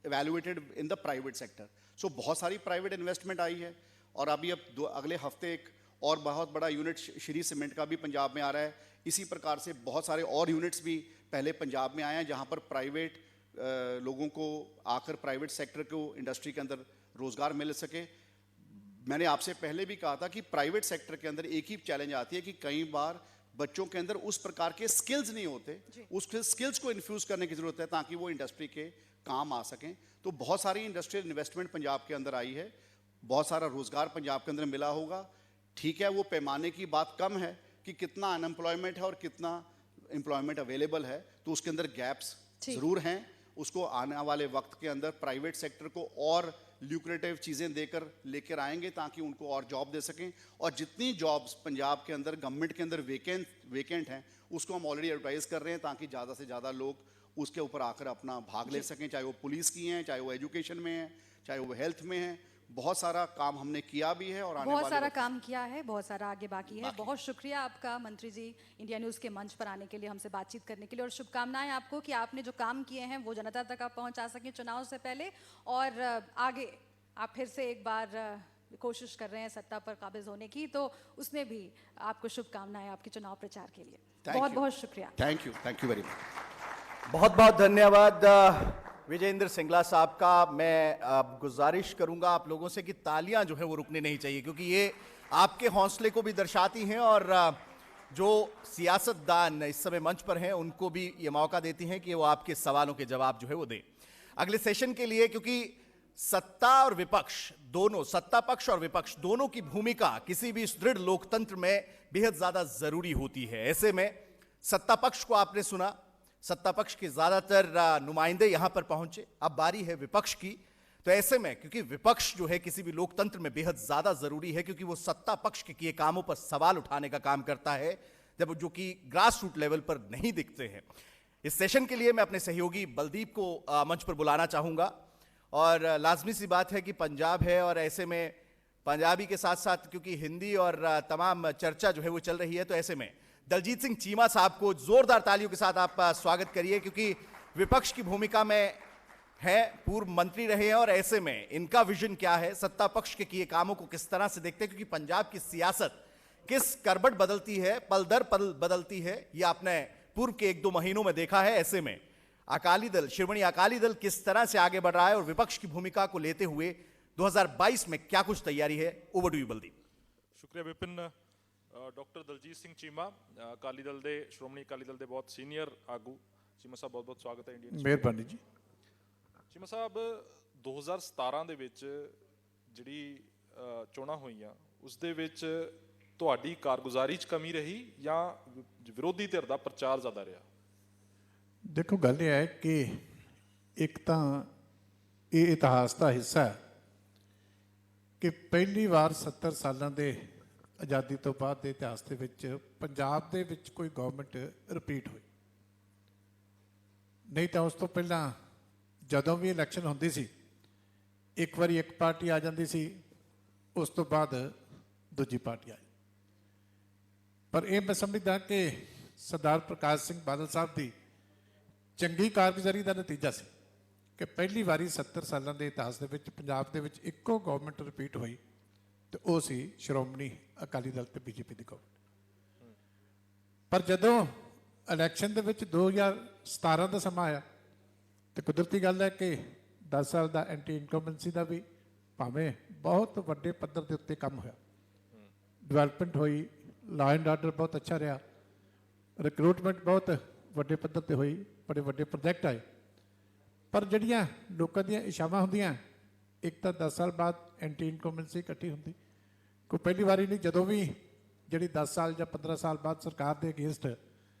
S2: evaluated in the private sector। So बहुत सारी प्राइवेट इन्वेस्टमेंट आई है, और अभी अगले हफ्ते एक और बहुत बड़ा यूनिट श्री सीमेंट का भी पंजाब में आ रहा है। इसी प्रकार से बहुत सारे और यूनिट्स भी पहले पंजाब में आए हैं, जहाँ पर प्राइवेट लोगों को आकर प्राइवेट सेक्टर को इंडस्ट्री के अंदर रोज़गार मिल सके। मैंने आपसे पहले भी कहा था कि प्राइवेट सेक्टर के अंदर एक ही चैलेंज आती है कि कई बार बच्चों के अंदर उस प्रकार के स्किल्स नहीं होते, उस स्किल्स को इन्फ्यूज करने की जरूरत है ताकि वो इंडस्ट्री के काम आ सकें। तो बहुत सारी इंडस्ट्रियल इन्वेस्टमेंट पंजाब के अंदर आई है, बहुत सारा रोजगार पंजाब के अंदर मिला होगा। ठीक है, वो पैमाने की बात कम है कि कितना अनएम्प्लॉयमेंट है और कितना एम्प्लॉयमेंट अवेलेबल है, तो उसके अंदर गैप्स जरूर हैं। उसको आने वाले वक्त के अंदर प्राइवेट सेक्टर को और ल्यूक्रेटिव चीज़ें देकर लेकर आएंगे ताकि उनको और जॉब दे सकें। और जितनी जॉब्स पंजाब के अंदर गवर्नमेंट के अंदर वेकेंट हैं उसको हम ऑलरेडी एडवर्टाइज कर रहे हैं ताकि ज़्यादा से ज़्यादा लोग उसके ऊपर आकर अपना भाग ले सकें, चाहे वो पुलिस की हैं, चाहे वो एजुकेशन में हैं, चाहे वो हेल्थ में हैं। बहुत सारा काम हमने किया भी है और आने
S1: बहुत
S2: वाले
S1: सारा
S2: वक्त
S1: काम किया है, बहुत सारा आगे बाकी है। बहुत शुक्रिया आपका मंत्री जी इंडिया न्यूज़ के मंच पर आने के लिए, हमसे बातचीत करने के लिए, और शुभकामनाएं आपको कि आपने जो काम किए हैं वो जनता तक आप पहुंचा सकें चुनाव से पहले, और आगे आप फिर से एक बार कोशिश कर रहे हैं सत्ता पर काबिज होने की, तो उसमें भी आपको शुभकामनाएं आपके चुनाव प्रचार के लिए। बहुत बहुत शुक्रिया।
S2: Thank you very much.
S3: बहुत बहुत धन्यवाद विजेंद्र सिंगला साहब का। मैं गुजारिश करूंगा आप लोगों से कि तालियां जो है वो रुकनी नहीं चाहिए, क्योंकि ये आपके हौसले को भी दर्शाती हैं और जो सियासतदान इस समय मंच पर हैं उनको भी ये मौका देती हैं कि वो आपके सवालों के जवाब जो है वो दें अगले सेशन के लिए। क्योंकि सत्ता और विपक्ष दोनों, सत्ता पक्ष और विपक्ष दोनों की भूमिका किसी भी सुदृढ़ लोकतंत्र में बेहद ज्यादा जरूरी होती है। ऐसे में सत्ता पक्ष को आपने सुना, सत्ता पक्ष के ज्यादातर नुमाइंदे यहां पर पहुंचे, अब बारी है विपक्ष की। तो ऐसे में क्योंकि विपक्ष जो है किसी भी लोकतंत्र में बेहद ज्यादा जरूरी है, क्योंकि वो सत्ता पक्ष के किए कामों पर सवाल उठाने का काम करता है, जब जो कि ग्रास रूट लेवल पर नहीं दिखते हैं। इस सेशन के लिए मैं अपने सहयोगी बलदीप को मंच पर बुलाना चाहूंगा। और लाजमी सी बात है कि पंजाब है और ऐसे में पंजाबी के साथ साथ क्योंकि हिंदी और तमाम चर्चा जो है वो चल रही है, तो ऐसे में दलजीत सिंह चीमा साहब को जोरदार तालियों के साथ आप स्वागत करिए, क्योंकि विपक्ष की भूमिका में है, पूर्व मंत्री रहे हैं और ऐसे में इनका विजन क्या है, सत्ता पक्ष के किए कामों को किस तरह से देखते हैं, क्योंकि पंजाब की सियासत किस करबट बदलती है, पल दर पल बदलती है, ये आपने पूर्व के 1-2 महीनों में देखा है। ऐसे में अकाली दल, शिरोमणि अकाली दल किस तरह से आगे बढ़ रहा है और विपक्ष की भूमिका को लेते हुए 2022 में क्या कुछ तैयारी है। Over to you Baldeep.
S4: शुक्रिया विपिन। डॉक्टर दलजीत सिंह चीमा अकाली दल दे, श्रोमणी अकाली दल दे बहुत सीनियर आगू। चीमा साहब बहुत बहुत स्वागत है इंडियन।
S5: ਮਿਹਰਬਾਨੀ ਜੀ।
S4: ਚੀਮਾ ਸਾਹਿਬ 2017 ਦੇ ਵਿੱਚ ਜਿਹੜੀ ਚੋਣਾਂ ਹੋਈਆਂ ਉਸ ਦੇ ਵਿੱਚ ਤੁਹਾਡੀ ਕਾਰਗੁਜ਼ਾਰੀ 'ਚ ਕਮੀ ਰਹੀ ਜਾਂ ਵਿਰੋਧੀ ਧਿਰ ਦਾ ਪ੍ਰਚਾਰ ਜ਼ਿਆਦਾ ਰਿਹਾ?
S5: ਦੇਖੋ ਗੱਲ ਇਹ ਹੈ ਕਿ ਇੱਕ ਤਾਂ ਇਹ ਇਤਿਹਾਸ ਦਾ ਹਿੱਸਾ ਹੈ ਕਿ ਪਹਿਲੀ ਵਾਰ 70 ਸਾਲਾਂ ਦੇ ਆਜ਼ਾਦੀ ਤੋਂ ਬਾਅਦ ਦੇ ਇਤਿਹਾਸ ਦੇ ਵਿੱਚ ਪੰਜਾਬ ਦੇ ਵਿੱਚ ਕੋਈ ਗਵਰਨਮੈਂਟ ਰਿਪੀਟ ਹੋਈ। ਨਹੀਂ ਤਾਂ ਉਸ ਤੋਂ ਪਹਿਲਾਂ ਜਦੋਂ ਵੀ ਇਲੈਕਸ਼ਨ ਹੁੰਦੀ ਸੀ ਇੱਕ ਵਾਰੀ ਇੱਕ ਪਾਰਟੀ ਆ ਜਾਂਦੀ ਸੀ, ਉਸ ਤੋਂ ਬਾਅਦ ਦੂਜੀ ਪਾਰਟੀ ਆਈ। ਪਰ ਇਹ ਮੈਂ ਸਮਝਦਾ ਕਿ ਸਰਦਾਰ ਪ੍ਰਕਾਸ਼ ਸਿੰਘ ਬਾਦਲ ਸਾਹਿਬ ਦੀ ਚੰਗੀ ਕਾਰਗੁਜ਼ਾਰੀ ਦਾ ਨਤੀਜਾ ਸੀ ਕਿ ਪਹਿਲੀ ਵਾਰੀ 70 ਸਾਲਾਂ ਦੇ ਇਤਿਹਾਸ ਦੇ ਵਿੱਚ ਪੰਜਾਬ ਦੇ ਵਿੱਚ ਇੱਕੋ ਗਵਰਨਮੈਂਟ ਰਿਪੀਟ ਹੋਈ ਤੇ ਉਹ ਸੀ ਸ਼੍ਰੋਮਣੀ ਅਕਾਲੀ ਦਲ ਤੇ ਬੀਜੇਪੀ ਦੀ ਗਵਰਨਮੈਂਟ। ਪਰ ਜਦੋਂ ਇਲੈਕਸ਼ਨ ਦੇ ਵਿੱਚ 2017 ਦਾ ਸਮਾਂ ਆਇਆ ਤੇ ਕੁਦਰਤੀ ਗੱਲ ਹੈ ਕਿ 10 ਸਾਲ ਦਾ ਐਂਟੀ ਇਨਕੰਬੈਂਸੀ ਦਾ ਵੀ ਭਾਵੇਂ ਬਹੁਤ ਵੱਡੇ ਪੱਧਰ ਦੇ ਉੱਤੇ ਕੰਮ ਹੋਇਆ, ਡਿਵੈਲਪਮੈਂਟ ਹੋਈ, ਲਾ ਐਂਡ ਆਰਡਰ ਬਹੁਤ ਅੱਛਾ ਰਿਹਾ, ਰਿਕਰੂਟਮੈਂਟ ਬਹੁਤ ਵੱਡੇ ਪੱਧਰ ਤੇ ਹੋਈ, ਬੜੇ ਵੱਡੇ ਪ੍ਰੋਜੈਕਟ ਆਏ। ਪਰ ਜਿਹੜੀਆਂ ਲੋਕਾਂ ਦੀਆਂ ਇਛਾਵਾਂ ਹੁੰਦੀਆਂ, ਇੱਕ ਤਾਂ 10 ਸਾਲ ਬਾਅਦ ਐਂਟੀ ਇਨਕੰਬੈਂਸੀ ਇਕੱਠੀ ਹੁੰਦੀ, ਕੋਈ ਪਹਿਲੀ ਵਾਰੀ ਨਹੀਂ। ਜਦੋਂ ਵੀ ਜਿਹੜੀ 10 ਸਾਲ ਜਾਂ 15 ਸਾਲ ਬਾਅਦ ਸਰਕਾਰ ਦੇ ਅਗੇਂਸਟ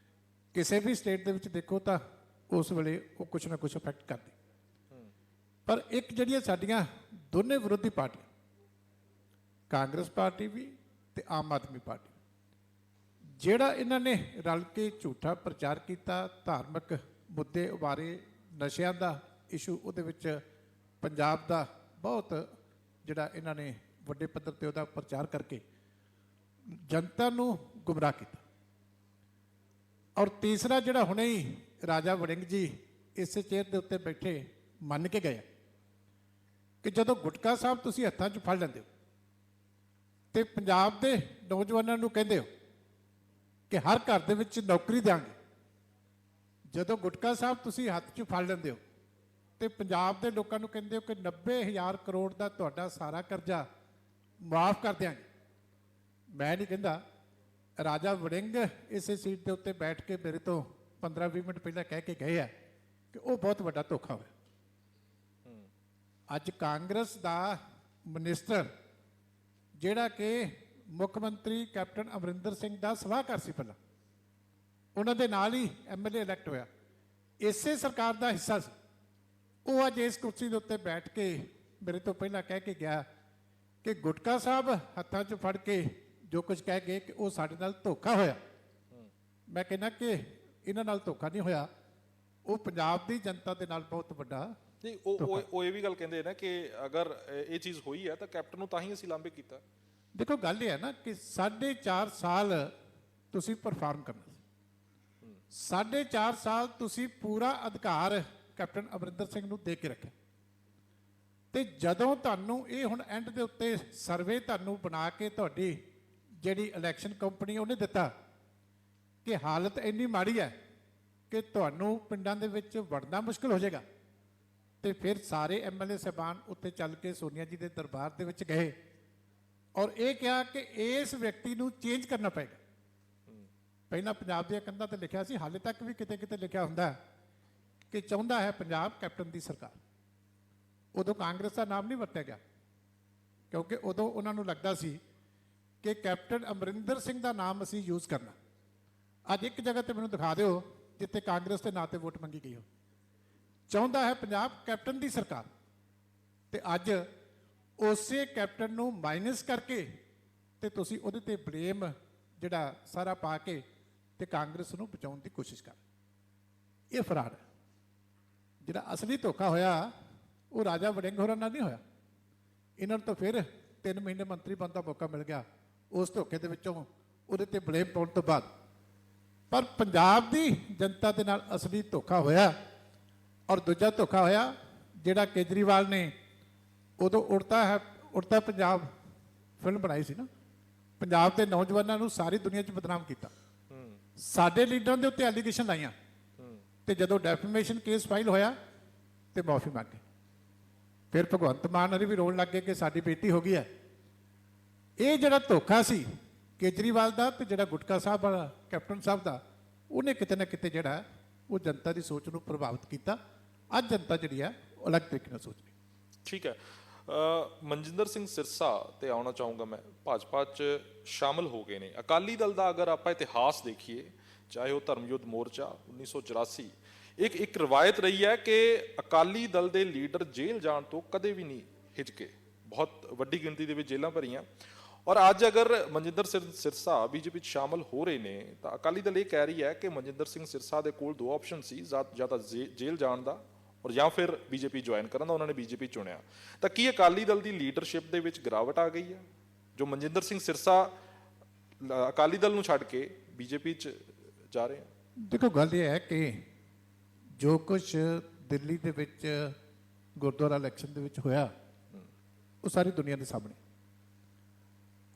S5: ਕਿਸੇ ਵੀ ਸਟੇਟ ਦੇ ਵਿੱਚ ਦੇਖੋ ਤਾਂ ਉਸ ਵੇਲੇ ਉਹ ਕੁਛ ਨਾ ਕੁਛ ਇਫੈਕਟ ਕਰਦੀ। ਪਰ ਇੱਕ ਜਿਹੜੀਆਂ ਸਾਡੀਆਂ ਦੋਨੇ ਵਿਰੋਧੀ ਪਾਰਟੀਆਂ, ਕਾਂਗਰਸ ਪਾਰਟੀ ਵੀ ਤੇ ਆਮ ਆਦਮੀ ਪਾਰਟੀ, ਜਿਹੜਾ ਇਹਨਾਂ ਨੇ ਰਲ ਕੇ ਝੂਠਾ ਪ੍ਰਚਾਰ ਕੀਤਾ, ਧਾਰਮਿਕ ਮੁੱਦੇ ਉਬਾਰੇ, ਨਸ਼ਿਆਂ ਦਾ ਇਸ਼ੂ, ਉਹਦੇ ਵਿੱਚ ਪੰਜਾਬ ਦਾ ਬਹੁਤ ਜਿਹੜਾ ਇਹਨਾਂ ਨੇ ਵੱਡੇ ਪੱਧਰ ਤੇ ਉਹਦਾ ਪ੍ਰਚਾਰ ਕਰਕੇ ਜਨਤਾ ਨੂੰ ਗੁੰਮਰਾਹ ਕੀਤਾ। ਔਰ ਤੀਸਰਾ ਜਿਹੜਾ ਹੁਣੇ ਹੀ ਰਾਜਾ ਵੜਿੰਗ ਜੀ ਇਸੇ ਚੇਅਰ ਦੇ ਉੱਤੇ ਬੈਠੇ ਮੰਨ ਕੇ ਗਏ ਕਿ ਜਦੋਂ ਗੁਟਕਾ ਸਾਹਿਬ ਤੁਸੀਂ ਹੱਥਾਂ 'ਚ ਫੜ ਲੈਂਦੇ ਹੋ ਤੇ ਪੰਜਾਬ ਦੇ ਨੌਜਵਾਨਾਂ ਨੂੰ ਕਹਿੰਦੇ ਹੋ ਕਿ ਹਰ ਘਰ ਦੇ ਵਿੱਚ ਨੌਕਰੀ ਦਿਆਂਗੇ, ਜਦੋਂ ਗੁਟਕਾ ਸਾਹਿਬ ਤੁਸੀਂ ਹੱਥ 'ਚ ਫੜ ਲੈਂਦੇ ਹੋ ਤੇ ਪੰਜਾਬ ਦੇ ਲੋਕਾਂ ਨੂੰ ਕਹਿੰਦੇ ਹੋ ਕਿ 90,000 ਕਰੋੜ ਦਾ ਤੁਹਾਡਾ ਸਾਰਾ ਕਰਜ਼ਾ ਮਾਫ ਕਰ ਦਿਆਂਗੇ। ਮੈਂ ਨਹੀਂ ਕਹਿੰਦਾ ਰਾਜਾ ਵੜਿੰਗ ਇਸੇ ਸੀਟ ਦੇ ਉੱਤੇ ਬੈਠ ਕੇ ਮੇਰੇ ਤੋਂ 15-20 ਮਿੰਟ ਪਹਿਲਾਂ ਕਹਿ ਕੇ ਗਏ ਆ ਕਿ ਉਹ ਬਹੁਤ ਵੱਡਾ ਧੋਖਾ ਹੋਇਆ। ਅੱਜ ਕਾਂਗਰਸ ਦਾ ਮਿਨਿਸਟਰ ਜਿਹੜਾ ਕਿ ਮੁੱਖ ਮੰਤਰੀ ਕੈਪਟਨ ਅਮਰਿੰਦਰ ਸਿੰਘ ਦਾ ਸਲਾਹਕਾਰ ਸੀ, ਪਹਿਲਾਂ ਉਹਨਾਂ ਦੇ ਨਾਲ ਹੀ ਐਮਐਲਏ ਇਲੈਕਟ ਹੋਇਆ, ਇਸੇ ਸਰਕਾਰ ਦਾ ਹਿੱਸਾ ਸੀ, ਉਹ ਅੱਜ ਇਸ ਕੁਰਸੀ ਦੇ ਉੱਤੇ ਬੈਠ ਕੇ ਮੇਰੇ ਤੋਂ ਪਹਿਲਾਂ ਕਹਿ ਕੇ ਗਿਆ ਕਿ ਗੁਟਕਾ ਸਾਹਿਬ ਹੱਥਾਂ 'ਚ ਫੜ ਕੇ ਜੋ ਕੁਝ ਕਹਿ ਗਏ ਕਿ ਉਹ ਸਾਡੇ ਨਾਲ ਧੋਖਾ ਹੋਇਆ। ਮੈਂ ਕਹਿੰਦਾ ਕਿ ਇਹਨਾਂ ਨਾਲ ਧੋਖਾ ਨਹੀਂ ਹੋਇਆ, ਉਹ ਪੰਜਾਬ ਦੀ ਜਨਤਾ ਦੇ ਨਾਲ ਬਹੁਤ ਵੱਡਾ
S4: ਨਹੀਂ, ਉਹ ਇਹ ਵੀ ਗੱਲ ਕਹਿੰਦੇ ਨਾ ਕਿ ਅਗਰ ਇਹ ਚੀਜ਼ ਹੋਈ ਹੈ ਤਾਂ ਕੈਪਟਨ ਨੂੰ ਤਾਂ ਹੀ ਅਸੀਂ ਲਾਂਭੇ ਕੀਤਾ।
S5: ਦੇਖੋ ਗੱਲ ਇਹ ਹੈ ਨਾ ਕਿ 4.5 ਸਾਲ ਤੁਸੀਂ ਪਰਫਾਰਮ ਕਰਨਾ ਸੀ, 4.5 ਸਾਲ ਤੁਸੀਂ ਪੂਰਾ ਅਧਿਕਾਰ ਕੈਪਟਨ ਅਮਰਿੰਦਰ ਸਿੰਘ ਨੂੰ ਦੇ ਕੇ ਰੱਖਿਆ, ਤੇ ਜਦੋਂ ਤੁਹਾਨੂੰ ਇਹ ਹੁਣ ਐਂਡ ਦੇ ਉੱਤੇ ਸਰਵੇ ਤੁਹਾਨੂੰ ਬਣਾ ਕੇ ਤੁਹਾਡੀ ਜਿਹੜੀ ਇਲੈਕਸ਼ਨ ਕੰਪਨੀ ਉਹਨੇ ਦਿੱਤਾ ਕਿ ਹਾਲਤ ਇੰਨੀ ਮਾੜੀ ਹੈ ਕਿ ਤੁਹਾਨੂੰ ਪਿੰਡਾਂ ਦੇ ਵਿੱਚ ਵੜਨਾ ਮੁਸ਼ਕਲ ਹੋ ਜਾਏਗਾ, ਤੇ ਫਿਰ ਸਾਰੇ ਐਮਐਲਏ ਸਾਹਿਬਾਨ ਉੱਤੇ ਚੱਲ ਕੇ ਸੋਨੀਆ ਜੀ ਦੇ ਦਰਬਾਰ ਦੇ ਵਿੱਚ ਗਏ ਔਰ ਇਹ ਕਿਹਾ ਕਿ ਇਸ ਵਿਅਕਤੀ ਨੂੰ ਚੇਂਜ ਕਰਨਾ ਪਏਗਾ। ਪਹਿਲਾਂ ਪੰਜਾਬ ਦੀਆਂ ਕੰਧਾਂ ਤੇ ਲਿਖਿਆ ਸੀ, ਹਾਲੇ ਤੱਕ ਵੀ ਕਿਤੇ ਕਿਤੇ ਲਿਖਿਆ ਹੁੰਦਾ ਕਿ ਚਾਹੁੰਦਾ ਹੈ ਪੰਜਾਬ ਕੈਪਟਨ ਦੀ ਸਰਕਾਰ। ਉਦੋਂ ਕਾਂਗਰਸ ਦਾ ਨਾਮ ਨਹੀਂ ਵਰਤਿਆ ਗਿਆ ਕਿਉਂਕਿ ਉਦੋਂ ਉਹਨਾਂ ਨੂੰ ਲੱਗਦਾ ਸੀ ਕਿ ਕੈਪਟਨ ਅਮਰਿੰਦਰ ਸਿੰਘ ਦਾ ਨਾਮ ਅਸੀਂ ਯੂਜ਼ ਕਰਨਾ। ਅੱਜ ਇੱਕ ਜਗ੍ਹਾ ਤੇ ਮੈਨੂੰ ਦਿਖਾ ਦਿਓ ਜਿੱਥੇ ਕਾਂਗਰਸ ਦੇ ਨਾਂ ਤੇ ਵੋਟ ਮੰਗੀ ਗਈ ਹੋ। ਚਾਹੁੰਦਾ ਹੈ ਪੰਜਾਬ ਕੈਪਟਨ ਦੀ ਸਰਕਾਰ, ਤੇ ਅੱਜ ਉਸੇ ਕੈਪਟਨ ਨੂੰ ਮਾਈਨਸ ਕਰਕੇ ਤੇ ਤੁਸੀਂ ਉਹਦੇ ਤੇ ਬਲੇਮ ਜਿਹੜਾ ਸਾਰਾ ਪਾ ਕੇ ਤੇ ਕਾਂਗਰਸ ਨੂੰ ਬਚਾਉਣ ਦੀ ਕੋਸ਼ਿਸ਼ ਕਰ। ਇਹ ਫਰਾਡ ਹੈ। ਜਿਹੜਾ ਅਸਲੀ ਧੋਖਾ ਹੋਇਆ ਉਹ ਰਾਜਾ ਵੜਿੰਗ ਹੋਰਾਂ ਨਾਲ ਨਹੀਂ ਹੋਇਆ, ਇਹਨਾਂ ਨੂੰ ਤਾਂ ਫਿਰ 3 ਮਹੀਨੇ ਮੰਤਰੀ ਬਣਨ ਦਾ ਮੌਕਾ ਮਿਲ ਗਿਆ ਉਸ ਧੋਖੇ ਦੇ ਵਿੱਚੋਂ ਉਹਦੇ ਤੇ ਬਲੇਮ ਪਾਉਣ ਤੋਂ ਬਾਅਦ। ਪਰ ਪੰਜਾਬ ਦੀ ਜਨਤਾ ਦੇ ਨਾਲ ਅਸਲੀ ਧੋਖਾ ਹੋਇਆ। ਔਰ ਦੂਜਾ ਧੋਖਾ ਹੋਇਆ ਜਿਹੜਾ ਕੇਜਰੀਵਾਲ ਨੇ ਉਦੋਂ ਉੜਤਾ ਪੰਜਾਬ ਫਿਲਮ ਬਣਾਈ ਸੀ ਨਾ, ਪੰਜਾਬ ਦੇ ਨੌਜਵਾਨਾਂ ਨੂੰ ਸਾਰੀ ਦੁਨੀਆ 'ਚ ਬਦਨਾਮ ਕੀਤਾ, ਸਾਡੇ ਲੀਡਰਾਂ ਦੇ ਉੱਤੇ ਐਲੀਗੇਸ਼ਨ ਲਾਈਆਂ, ਤੇ ਜਦੋਂ ਡੈਫੇਮੇਸ਼ਨ ਕੇਸ ਫਾਈਲ ਹੋਇਆ ਤੇ ਮਾਫੀ ਮੰਗੀ। ਫਿਰ ਭਗਵੰਤ ਮਾਨ ਹਰੀ ਵੀ ਰੋਣ ਲੱਗ ਗਏ ਕਿ ਸਾਡੀ ਬੇਟੀ ਹੋ ਗਈ ਹੈ। ਇਹ ਜਿਹੜਾ ਧੋਖਾ ਸੀ ਕੇਜਰੀਵਾਲ ਦਾ ਤੇ ਜਿਹੜਾ ਗੁਟਕਾ ਸਾਹਿਬ ਵਾਲਾ ਕੈਪਟਨ ਸਾਹਿਬ ਦਾ, ਉਹਨੇ ਕਿਤੇ ਨਾ ਕਿਤੇ ਜਿਹੜਾ ਉਹ ਜਨਤਾ ਦੀ ਸੋਚ ਨੂੰ ਪ੍ਰਭਾਵਿਤ ਕੀਤਾ। ਅੱਜ ਜਨਤਾ ਜਿਹੜੀ ਹੈ ਉਹ ਅਲੱਗ ਤਰੀਕੇ ਨਾਲ ਸੋਚ ਰਹੀ।
S4: ਠੀਕ ਹੈ, ਮਨਜਿੰਦਰ ਸਿੰਘ ਸਿਰਸਾ ਤੇ ਆਉਣਾ ਚਾਹੂੰਗਾ ਮੈਂ, ਭਾਜਪਾ 'ਚ ਸ਼ਾਮਲ ਹੋ ਗਏ ਨੇ। ਅਕਾਲੀ ਦਲ ਦਾ ਅਗਰ ਆਪਾਂ ਇਤਿਹਾਸ ਦੇਖੀਏ, ਚਾਹੇ ਉਹ ਧਰਮਯੁੱਧ ਮੋਰਚਾ 1984, ਇੱਕ ਰਵਾਇਤ ਰਹੀ ਹੈ ਕਿ ਅਕਾਲੀ ਦਲ ਦੇ ਲੀਡਰ ਜੇਲ੍ਹ ਜਾਣ ਤੋਂ ਕਦੇ ਵੀ ਨਹੀਂ ਹਿਚਕੇ, ਬਹੁਤ ਵੱਡੀ ਗਿਣਤੀ ਦੇ ਵਿੱਚ ਜੇਲ੍ਹਾਂ ਭਰੀਆਂ। ਔਰ ਅੱਜ ਅਗਰ ਮਨਜਿੰਦਰ ਸਿੰਘ ਸਿਰਸਾ ਬੀਜੇਪੀ 'ਚ ਸ਼ਾਮਲ ਹੋ ਰਹੇ ਨੇ ਤਾਂ ਅਕਾਲੀ ਦਲ ਇਹ ਕਹਿ ਰਹੀ ਹੈ ਕਿ ਮਨਜਿੰਦਰ ਸਿੰਘ ਸਿਰਸਾ ਦੇ ਕੋਲ 2 ਆਪਸ਼ਨ ਸੀ, ਜਾਂ ਤਾਂ ਜੇਲ੍ਹ ਜਾਣ ਦਾ ਔਰ ਜਾਂ ਫਿਰ ਬੀਜੇਪੀ ਜੁਆਇਨ ਕਰਨ ਦਾ। ਉਹਨਾਂ ਨੇ ਬੀਜੇਪੀ ਚੁਣਿਆ। ਤਾਂ ਕੀ ਅਕਾਲੀ ਦਲ ਦੀ ਲੀਡਰਸ਼ਿਪ ਦੇ ਵਿੱਚ ਗਿਰਾਵਟ ਆ ਗਈ ਹੈ ਜੋ ਮਨਜਿੰਦਰ ਸਿੰਘ ਸਿਰਸਾ ਅਕਾਲੀ ਦਲ ਨੂੰ ਛੱਡ ਕੇ ਬੀਜੇਪੀ 'ਚ ਜਾ ਰਹੇ ਹਨ?
S5: ਦੇਖੋ ਗੱਲ ਇਹ ਹੈ ਕਿ ਜੋ ਕੁਝ ਦਿੱਲੀ ਦੇ ਵਿੱਚ ਗੁਰਦੁਆਰਾ ਇਲੈਕਸ਼ਨ ਦੇ ਵਿੱਚ ਹੋਇਆ ਉਹ ਸਾਰੀ ਦੁਨੀਆ ਦੇ ਸਾਹਮਣੇ।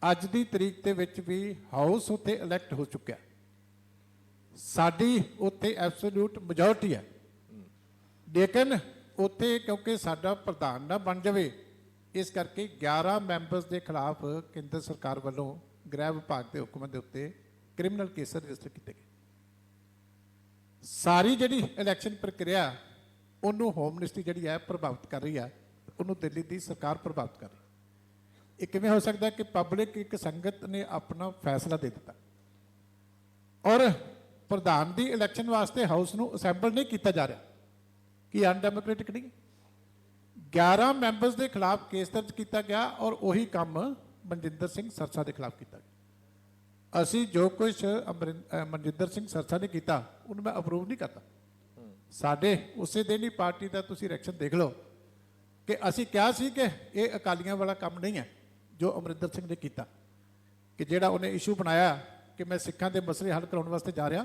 S5: ਅੱਜ ਦੀ ਤਰੀਕ ਦੇ ਵਿੱਚ ਵੀ ਹਾਊਸ ਉੱਥੇ ਇਲੈਕਟ ਹੋ ਚੁੱਕਿਆ, ਸਾਡੀ ਉੱਥੇ ਐਬਸੋਲੂਟ ਮੈਜੋਰਟੀ ਹੈ, ਲੇਕਿਨ ਉੱਥੇ ਕਿਉਂਕਿ ਸਾਡਾ ਪ੍ਰਧਾਨ ਨਾ ਬਣ ਜਾਵੇ ਇਸ ਕਰਕੇ 11 ਮੈਂਬਰਸ ਦੇ ਖਿਲਾਫ ਕੇਂਦਰ ਸਰਕਾਰ ਵੱਲੋਂ ਗ੍ਰਹਿ ਵਿਭਾਗ ਦੇ ਹੁਕਮ ਦੇ ਉੱਤੇ ਕ੍ਰਿਮੀਨਲ ਕੇਸ ਰਜਿਸਟਰ ਕੀਤੇ ਗਏ। ਸਾਰੀ ਜਿਹੜੀ ਇਲੈਕਸ਼ਨ ਪ੍ਰਕਿਰਿਆ ਉਹਨੂੰ ਹੋਮ ਮਿਨਿਸਟਰੀ ਜਿਹੜੀ ਹੈ ਪ੍ਰਭਾਵਿਤ ਕਰ ਰਹੀ ਹੈ, ਉਹਨੂੰ ਦਿੱਲੀ ਦੀ ਸਰਕਾਰ ਪ੍ਰਭਾਵਿਤ ਕਰ ਰਹੀ ਹੈ। ਇਹ ਕਿਵੇਂ ਹੋ ਸਕਦਾ ਕਿ ਪਬਲਿਕ ਇੱਕ ਸੰਗਤ ਨੇ ਆਪਣਾ ਫੈਸਲਾ ਦੇ ਦਿੱਤਾ ਔਰ ਪ੍ਰਧਾਨ ਦੀ ਇਲੈਕਸ਼ਨ ਵਾਸਤੇ ਹਾਊਸ ਨੂੰ ਅਸੈਂਬਲ ਨਹੀਂ ਕੀਤਾ ਜਾ ਰਿਹਾ, ਕਿ ਅਨਡੈਮੋਕ੍ਰੈਟਿਕ ਨਹੀਂ? 11 ਮੈਂਬਰਸ ਦੇ ਖਿਲਾਫ ਕੇਸ ਦਰਜ ਕੀਤਾ ਗਿਆ ਔਰ ਉਹੀ ਕੰਮ ਮਨਜਿੰਦਰ ਸਿੰਘ ਸਿਰਸਾ ਦੇ ਖਿਲਾਫ ਕੀਤਾ ਗਿਆ। ਅਸੀਂ ਜੋ ਕੁਝ ਮਨਜਿੰਦਰ ਸਿੰਘ ਸਿਰਸਾ ਨੇ ਕੀਤਾ ਉਹਨੂੰ ਮੈਂ ਅਪਰੂਵ ਨਹੀਂ ਕਰਦਾ। ਸਾਡੇ ਉਸੇ ਦਿਨ ਹੀ ਪਾਰਟੀ ਦਾ ਤੁਸੀਂ ਰਿਐਕਸ਼ਨ ਦੇਖ ਲਓ ਕਿ ਅਸੀਂ ਕਿਹਾ ਸੀ ਕਿ ਇਹ ਅਕਾਲੀਆਂ ਵਾਲਾ ਕੰਮ ਨਹੀਂ ਹੈ ਜੋ ਅਮਰਿੰਦਰ ਸਿੰਘ ਨੇ ਕੀਤਾ, ਕਿ ਜਿਹੜਾ ਉਹਨੇ ਇਸ਼ੂ ਬਣਾਇਆ ਕਿ ਮੈਂ ਸਿੱਖਾਂ ਦੇ ਮਸਲੇ ਹੱਲ ਕਰਾਉਣ ਵਾਸਤੇ ਜਾ ਰਿਹਾ,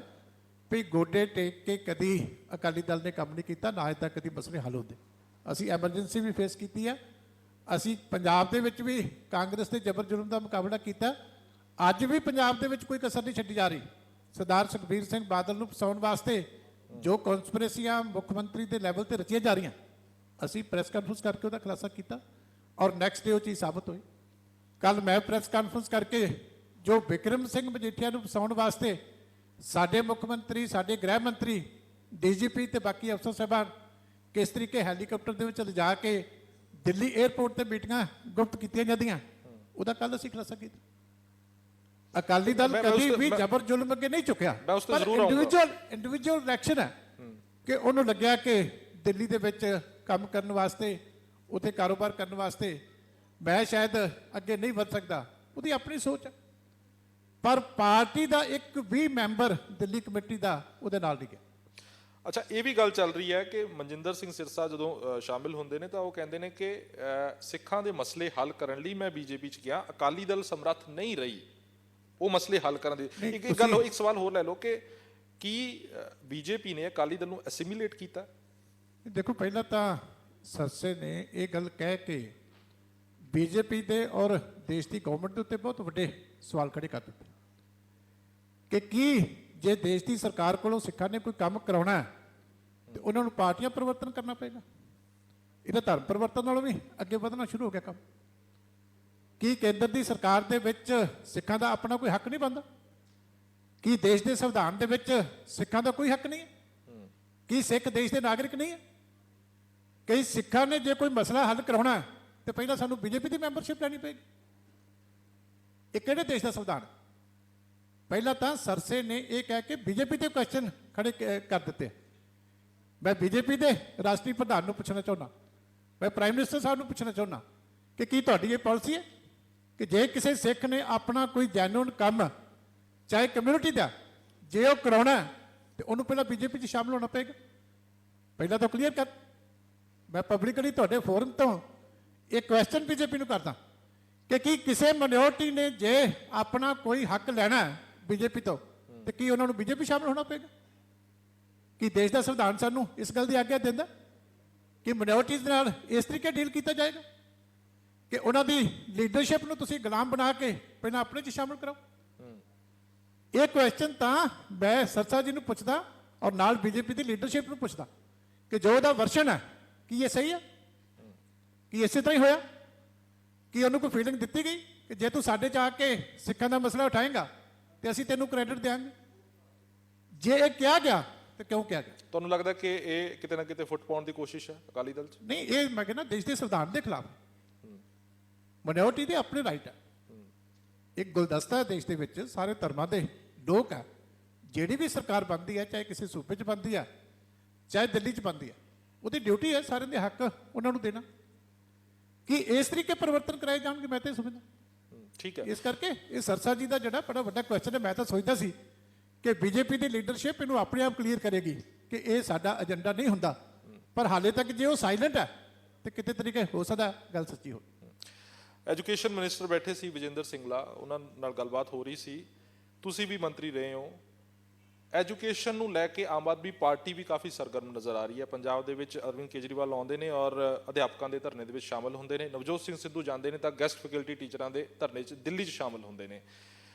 S5: ਵੀ ਗੋਡੇ ਟੇਕ ਕੇ ਕਦੀ ਅਕਾਲੀ ਦਲ ਨੇ ਕੰਮ ਨਹੀਂ ਕੀਤਾ, ਨਾ ਅਜੇ ਤੱਕ ਕਦੀ ਮਸਲੇ ਹੱਲ ਹੁੰਦੇ। ਅਸੀਂ ਐਮਰਜੈਂਸੀ ਵੀ ਫੇਸ ਕੀਤੀ ਹੈ, ਅਸੀਂ ਪੰਜਾਬ ਦੇ ਵਿੱਚ ਵੀ ਕਾਂਗਰਸ ਦੇ ਜ਼ਬਰ ਜ਼ੁਲਮ ਦਾ ਮੁਕਾਬਲਾ ਕੀਤਾ। ਅੱਜ ਵੀ ਪੰਜਾਬ ਦੇ ਵਿੱਚ ਕੋਈ ਕਸਰ ਨਹੀਂ ਛੱਡੀ ਜਾ ਰਹੀ। ਸਰਦਾਰ ਸੁਖਬੀਰ ਸਿੰਘ ਬਾਦਲ ਨੂੰ ਫਸਾਉਣ ਵਾਸਤੇ ਜੋ ਕਨਸਪੀਰੇਸੀਆਂ ਮੁੱਖ ਮੰਤਰੀ ਦੇ ਲੈਵਲ ਤੇ ਰਚੀਆਂ ਜਾ ਰਹੀਆਂ, ਅਸੀਂ ਪ੍ਰੈਸ ਕਾਨਫਰੰਸ ਕਰਕੇ ਉਹਦਾ ਖੁਲਾਸਾ ਕੀਤਾ ਔਰ ਨੈਕਸਟ ਡੇ ਉਹ ਚੀਜ਼ ਸਾਬਤ ਹੋਈ। ਕੱਲ ਮੈਂ ਪ੍ਰੈਸ ਕਾਨਫਰੰਸ ਕਰਕੇ ਜੋ ਵਿਕਰਮ ਸਿੰਘ ਮਜੀਠੀਆ ਨੂੰ ਫਸਾਉਣ ਵਾਸਤੇ ਸਾਡੇ ਮੁੱਖ ਮੰਤਰੀ, ਸਾਡੇ ਗ੍ਰਹਿ ਮੰਤਰੀ, ਡੀਜੀਪੀ ਤੇ ਬਾਕੀ ਅਫਸਰ ਸਾਹਿਬਾਨ ਕਿਸ ਤਰੀਕੇ ਹੈਲੀਕਾਪਟਰ ਦੇ ਵਿੱਚ ਲਿਜਾ ਕੇ ਦਿੱਲੀ 에ਅਰਪੋਰਟ ਤੇ ਮੀਟਿੰਗਾਂ ਗੁਪਤ ਕੀਤੀਆਂ ਜਾਂਦੀਆਂ, ਉਹਦਾ ਕੱਲ ਅਸੀਂ ਖੁਲਾਸਾ ਕੀਤਾ। ਅਕਾਲੀ ਦਲ
S4: ਮੈਂ
S5: ਕਦੀ
S4: ਉਸ ਤੇ-
S5: ਵੀ
S4: ਮੈਂ-
S5: ਜ਼ਬਰ ਜ਼ੁਲਮ ਅੱਗੇ ਨਹੀਂ ਚੁੱਕਿਆ,
S4: ਮੈਂ ਉਸ ਤੇ
S5: ਪਰ
S4: ਜ਼ਰੂਰ ਆਊਂਗਾ।
S5: ਇੰਡੀਵਿਜੂਅਲ ਰਿਐਕਸ਼ਨ ਹੈ ਕਿ ਉਹਨੂੰ ਲੱਗਿਆ ਕਿ ਦਿੱਲੀ ਦੇ ਵਿੱਚ ਕੰਮ ਕਰਨ ਵਾਸਤੇ, ਉੱਥੇ ਕਾਰੋਬਾਰ ਕਰਨ ਵਾਸਤੇ ਮੈਂ ਸ਼ਾਇਦ ਅੱਗੇ ਨਹੀਂ ਵਧ ਸਕਦਾ, ਉਹਦੀ ਆਪਣੀ ਸੋਚ ਹੈ। ਪਰ ਪਾਰਟੀ ਦਾ ਇੱਕ ਵੀ ਮੈਂਬਰ ਦਿੱਲੀ ਕਮੇਟੀ ਦਾ ਉਹਦੇ ਨਾਲ ਨਹੀਂ ਗਿਆ।
S4: ਅੱਛਾ, ਇਹ ਵੀ ਗੱਲ ਚੱਲ ਰਹੀ ਹੈ ਕਿ ਮਨਜਿੰਦਰ ਸਿੰਘ ਸਿਰਸਾ ਜਦੋਂ ਸ਼ਾਮਿਲ ਹੁੰਦੇ ਨੇ ਤਾਂ ਉਹ ਕਹਿੰਦੇ ਨੇ ਕਿ ਸਿੱਖਾਂ ਦੇ ਮਸਲੇ ਹੱਲ ਕਰਨ ਲਈ ਮੈਂ ਬੀਜੇਪੀ 'ਚ ਗਿਆ, ਅਕਾਲੀ ਦਲ ਸਮਰੱਥ ਨਹੀਂ ਰਹੀ ਉਹ ਮਸਲੇ ਹੱਲ ਕਰਨ ਦੀ।
S5: ਨਹੀਂ,
S4: ਇੱਕ ਗੱਲ, ਇੱਕ ਸਵਾਲ ਹੋਰ ਲੈ ਲਓ ਕਿ ਕੀ ਬੀਜੇਪੀ ਨੇ ਅਕਾਲੀ ਦਲ ਨੂੰ ਐਸਿਮੀਲੇਟ ਕੀਤਾ?
S5: ਦੇਖੋ, ਪਹਿਲਾਂ ਤਾਂ ਸਰਸੇ ਨੇ ਇਹ ਗੱਲ ਕਹਿ ਕੇ ਬੀਜੇਪੀ ਦੇ ਔਰ ਦੇਸ਼ ਦੀ ਗਵਰਨਮੈਂਟ ਦੇ ਉੱਤੇ ਬਹੁਤ ਵੱਡੇ ਸਵਾਲ ਖੜੇ ਕਰ ਦਿੱਤੇ ਕਿ ਕੀ ਜੇ ਦੇਸ਼ ਦੀ ਸਰਕਾਰ ਕੋਲੋਂ ਸਿੱਖਾਂ ਨੇ ਕੋਈ ਕੰਮ ਕਰਾਉਣਾ ਹੈ ਤੇ ਉਹਨਾਂ ਨੂੰ ਪਾਰਟੀਆਂ ਪਰਿਵਰਤਨ ਕਰਨਾ ਪਏਗਾ। ਇਹਦਾ ਧਰਮ ਪਰਿਵਰਤਨ ਨਾਲੋਂ ਵੀ ਅੱਗੇ ਵਧਣਾ ਸ਼ੁਰੂ ਹੋ ਗਿਆ ਕੰਮ। ਕੀ ਕੇਂਦਰ ਦੀ ਸਰਕਾਰ ਦੇ ਵਿੱਚ ਸਿੱਖਾਂ ਦਾ ਆਪਣਾ ਕੋਈ ਹੱਕ ਨਹੀਂ ਬਣਦਾ? ਕੀ ਦੇਸ਼ ਦੇ ਸੰਵਿਧਾਨ ਦੇ ਵਿੱਚ ਸਿੱਖਾਂ ਦਾ ਕੋਈ ਹੱਕ ਨਹੀਂ ਹੈ? ਕੀ ਸਿੱਖ ਦੇਸ਼ ਦੇ ਨਾਗਰਿਕ ਨਹੀਂ ਹੈ? ਕਈ ਸਿੱਖਾਂ ਨੇ ਜੇ ਕੋਈ ਮਸਲਾ ਹੱਲ ਕਰਾਉਣਾ ਹੈ ਤੇ ਪਹਿਲਾਂ ਸਾਨੂੰ ਬੀਜੇਪੀ ਦੀ ਮੈਂਬਰਸ਼ਿਪ ਲੈਣੀ ਪਏਗੀ। ਇਹ ਕਿਹੜੇ ਦੇਸ਼ ਦਾ ਸੰਵਿਧਾਨ? ਪਹਿਲਾਂ ਤਾਂ ਸਰਸੇ ਨੇ ਇਹ ਕਹਿ ਕੇ ਬੀਜੇਪੀ ਦੇ ਕੁਐਸਚਨ ਖੜੇ ਕਰ ਦਿੱਤੇ। ਮੈਂ ਬੀਜੇਪੀ ਦੇ ਰਾਸ਼ਟਰੀ ਪ੍ਰਧਾਨ ਨੂੰ ਪੁੱਛਣਾ ਚਾਹੁੰਦਾ, ਮੈਂ ਪ੍ਰਾਈਮ ਮਿਨਿਸਟਰ ਸਾਹਿਬ ਨੂੰ ਪੁੱਛਣਾ ਚਾਹੁੰਦਾ ਕਿ ਕੀ ਤੁਹਾਡੀ ਇਹ ਪਾਲਿਸੀ ਹੈ ਕਿ ਜੇ ਕਿਸੇ ਸਿੱਖ ਨੇ ਆਪਣਾ ਕੋਈ ਜੈਨੂਇਨ ਕੰਮ, ਚਾਹੇ ਕਮਿਊਨਿਟੀ ਦਾ, ਜੇ ਉਹ ਕਰਾਉਣਾ ਤੇ ਉਹਨੂੰ ਪਹਿਲਾਂ ਬੀਜੇਪੀ 'ਚ ਸ਼ਾਮਲ ਹੋਣਾ ਪਏਗਾ? ਪਹਿਲਾਂ ਤਾਂ ਕਲੀਅਰ ਕਰ। ਮੈਂ ਪਬਲਿਕਲੀ ਤੁਹਾਡੇ ਫੋਰਮ ਤੋਂ ਇਹ ਕੁਐਸਚਨ ਬੀਜੇਪੀ ਨੂੰ ਕਰਦਾ ਕਿ ਕੀ ਕਿਸੇ ਮਾਈਨੋਰਿਟੀ ਨੇ ਜੇ ਆਪਣਾ ਕੋਈ ਹੱਕ ਲੈਣਾ ਬੀਜੇਪੀ ਤੋਂ ਤੇ ਕੀ ਉਹਨਾਂ ਨੂੰ ਬੀਜੇਪੀ ਸ਼ਾਮਲ ਹੋਣਾ ਪਏਗਾ? ਕੀ ਦੇਸ਼ ਦਾ ਸੰਵਿਧਾਨ ਸਾਨੂੰ ਇਸ ਗੱਲ ਦੀ ਆਗਿਆ ਦਿੰਦਾ ਕਿ ਮਾਈਨੋਰਿਟੀਜ਼ ਦੇ ਨਾਲ ਇਸ ਤਰੀਕੇ ਡੀਲ ਕੀਤਾ ਜਾਏਗਾ ਕਿ ਉਹਨਾਂ ਦੀ ਲੀਡਰਸ਼ਿਪ ਨੂੰ ਤੁਸੀਂ ਗੁਲਾਮ ਬਣਾ ਕੇ ਪਹਿਲਾਂ ਆਪਣੇ 'ਚ ਸ਼ਾਮਲ ਕਰਾਓ? ਇਹ ਕੁਐਸਚਨ ਤਾਂ ਮੈਂ ਸਰਸਾ ਜੀ ਨੂੰ ਪੁੱਛਦਾ ਔਰ ਨਾਲ ਬੀਜੇਪੀ ਦੀ ਲੀਡਰਸ਼ਿਪ ਨੂੰ ਪੁੱਛਦਾ ਕਿ ਜੋ ਉਹਦਾ ਵਰਸ਼ਨ ਹੈ ਕੀ ਇਹ ਸਹੀ ਹੈ? ਕੀ ਇਸੇ ਤਰ੍ਹਾਂ ਹੀ ਹੋਇਆ? ਕਿ ਉਹਨੂੰ ਕੋਈ ਫੀਲਿੰਗ ਦਿੱਤੀ ਗਈ ਕਿ ਜੇ ਤੂੰ ਸਾਡੇ 'ਚ ਆ ਕੇ ਸਿੱਖਾਂ ਦਾ ਮਸਲਾ ਉਠਾਏਗਾ ਤੇ ਅਸੀਂ ਤੈਨੂੰ ਕ੍ਰੈਡਿਟ ਦੇਵਾਂਗੇ? ਜੇ ਇਹ ਕਿਹਾ ਗਿਆ ਤੇ ਕਿਉਂ ਕਿਹਾ ਗਿਆ?
S4: ਤੁਹਾਨੂੰ ਲੱਗਦਾ ਕਿ ਇਹ ਕਿਤੇ ਨਾ ਕਿਤੇ ਫੁੱਟ ਪਾਉਣ ਦੀ ਕੋਸ਼ਿਸ਼ ਹੈ ਅਕਾਲੀ ਦਲ 'ਚ?
S5: ਨਹੀਂ, ਇਹ ਮੈਂ ਕਹਿੰਦਾ ਦੇਸ਼ ਦੇ ਸੰਵਿਧਾਨ ਦੇ ਖਿਲਾਫ। ਮਾਈਨੋਰਿਟੀ ਦੇ ਆਪਣੇ ਰਾਈਟ ਹੈ। ਇੱਕ ਗੁਲਦਸਤਾ ਹੈ ਦੇਸ਼ ਦੇ ਵਿੱਚ, ਸਾਰੇ ਧਰਮਾਂ ਦੇ ਲੋਕ ਹੈ। ਜਿਹੜੀ ਵੀ ਸਰਕਾਰ ਬਣਦੀ ਹੈ, ਚਾਹੇ ਕਿਸੇ ਸੂਬੇ 'ਚ ਬਣਦੀ ਹੈ, ਚਾਹੇ ਦਿੱਲੀ 'ਚ ਬਣਦੀ ਹੈ, ਉਹਦੀ ਡਿਊਟੀ ਹੈ ਸਾਰਿਆਂ ਦੇ ਹੱਕ ਉਹਨਾਂ ਨੂੰ ਦੇਣਾ। ਕਿ ਇਸ ਤਰੀਕੇ ਪਰਿਵਰਤਨ ਕਰਾਏ ਜਾਣਗੇ? ਮੈਂ ਤਾਂ ਇਹ ਸਮਝਦਾ।
S4: ਠੀਕ ਹੈ।
S5: ਇਸ ਕਰਕੇ ਇਹ ਸਰਸਾ ਜੀ ਦਾ ਜਿਹੜਾ ਬੜਾ ਵੱਡਾ ਕੁਐਸਚਨ ਹੈ, ਮੈਂ ਤਾਂ ਸੋਚਦਾ ਸੀ ਕਿ ਬੀਜੇਪੀ ਦੀ ਲੀਡਰਸ਼ਿਪ ਇਹਨੂੰ ਆਪਣੇ ਆਪ ਕਲੀਅਰ ਕਰੇਗੀ ਕਿ ਇਹ ਸਾਡਾ ਏਜੰਡਾ ਨਹੀਂ ਹੁੰਦਾ। ਪਰ ਹਾਲੇ ਤੱਕ ਜੇ ਉਹ ਸਾਇਲੈਂਟ ਹੈ ਤੇ ਕਿਤੇ ਤਰੀਕੇ ਹੋ ਸਕਦਾ ਗੱਲ ਸੱਚੀ ਹੋ।
S4: ਐਜੂਕੇਸ਼ਨ ਮਿਨਿਸਟਰ ਬੈਠੇ ਸੀ ਵਿਜੇਂਦਰ ਸਿੰਗਲਾ, ਉਹਨਾਂ ਨਾਲ ਗੱਲਬਾਤ ਹੋ ਰਹੀ ਸੀ। ਤੁਸੀਂ ਵੀ ਮੰਤਰੀ ਰਹੇ ਹੋ, ਐਜੂਕੇਸ਼ਨ ਨੂੰ ਲੈ ਕੇ ਆਮ ਆਦਮੀ ਪਾਰਟੀ ਵੀ ਕਾਫੀ ਸਰਗਰਮ ਨਜ਼ਰ ਆ ਰਹੀ ਹੈ। ਪੰਜਾਬ ਦੇ ਵਿੱਚ ਅਰਵਿੰਦ ਕੇਜਰੀਵਾਲ ਆਉਂਦੇ ਨੇ ਔਰ ਅਧਿਆਪਕਾਂ ਦੇ ਧਰਨੇ ਦੇ ਵਿੱਚ ਸ਼ਾਮਲ ਹੁੰਦੇ ਨੇ। ਨਵਜੋਤ ਸਿੰਘ ਸਿੱਧੂ ਜਾਂਦੇ ਨੇ ਤਾਂ ਗੈਸਟ ਫੈਕਲਟੀ ਟੀਚਰਾਂ ਦੇ ਧਰਨੇ 'ਚ ਦਿੱਲੀ 'ਚ ਸ਼ਾਮਲ ਹੁੰਦੇ ਨੇ।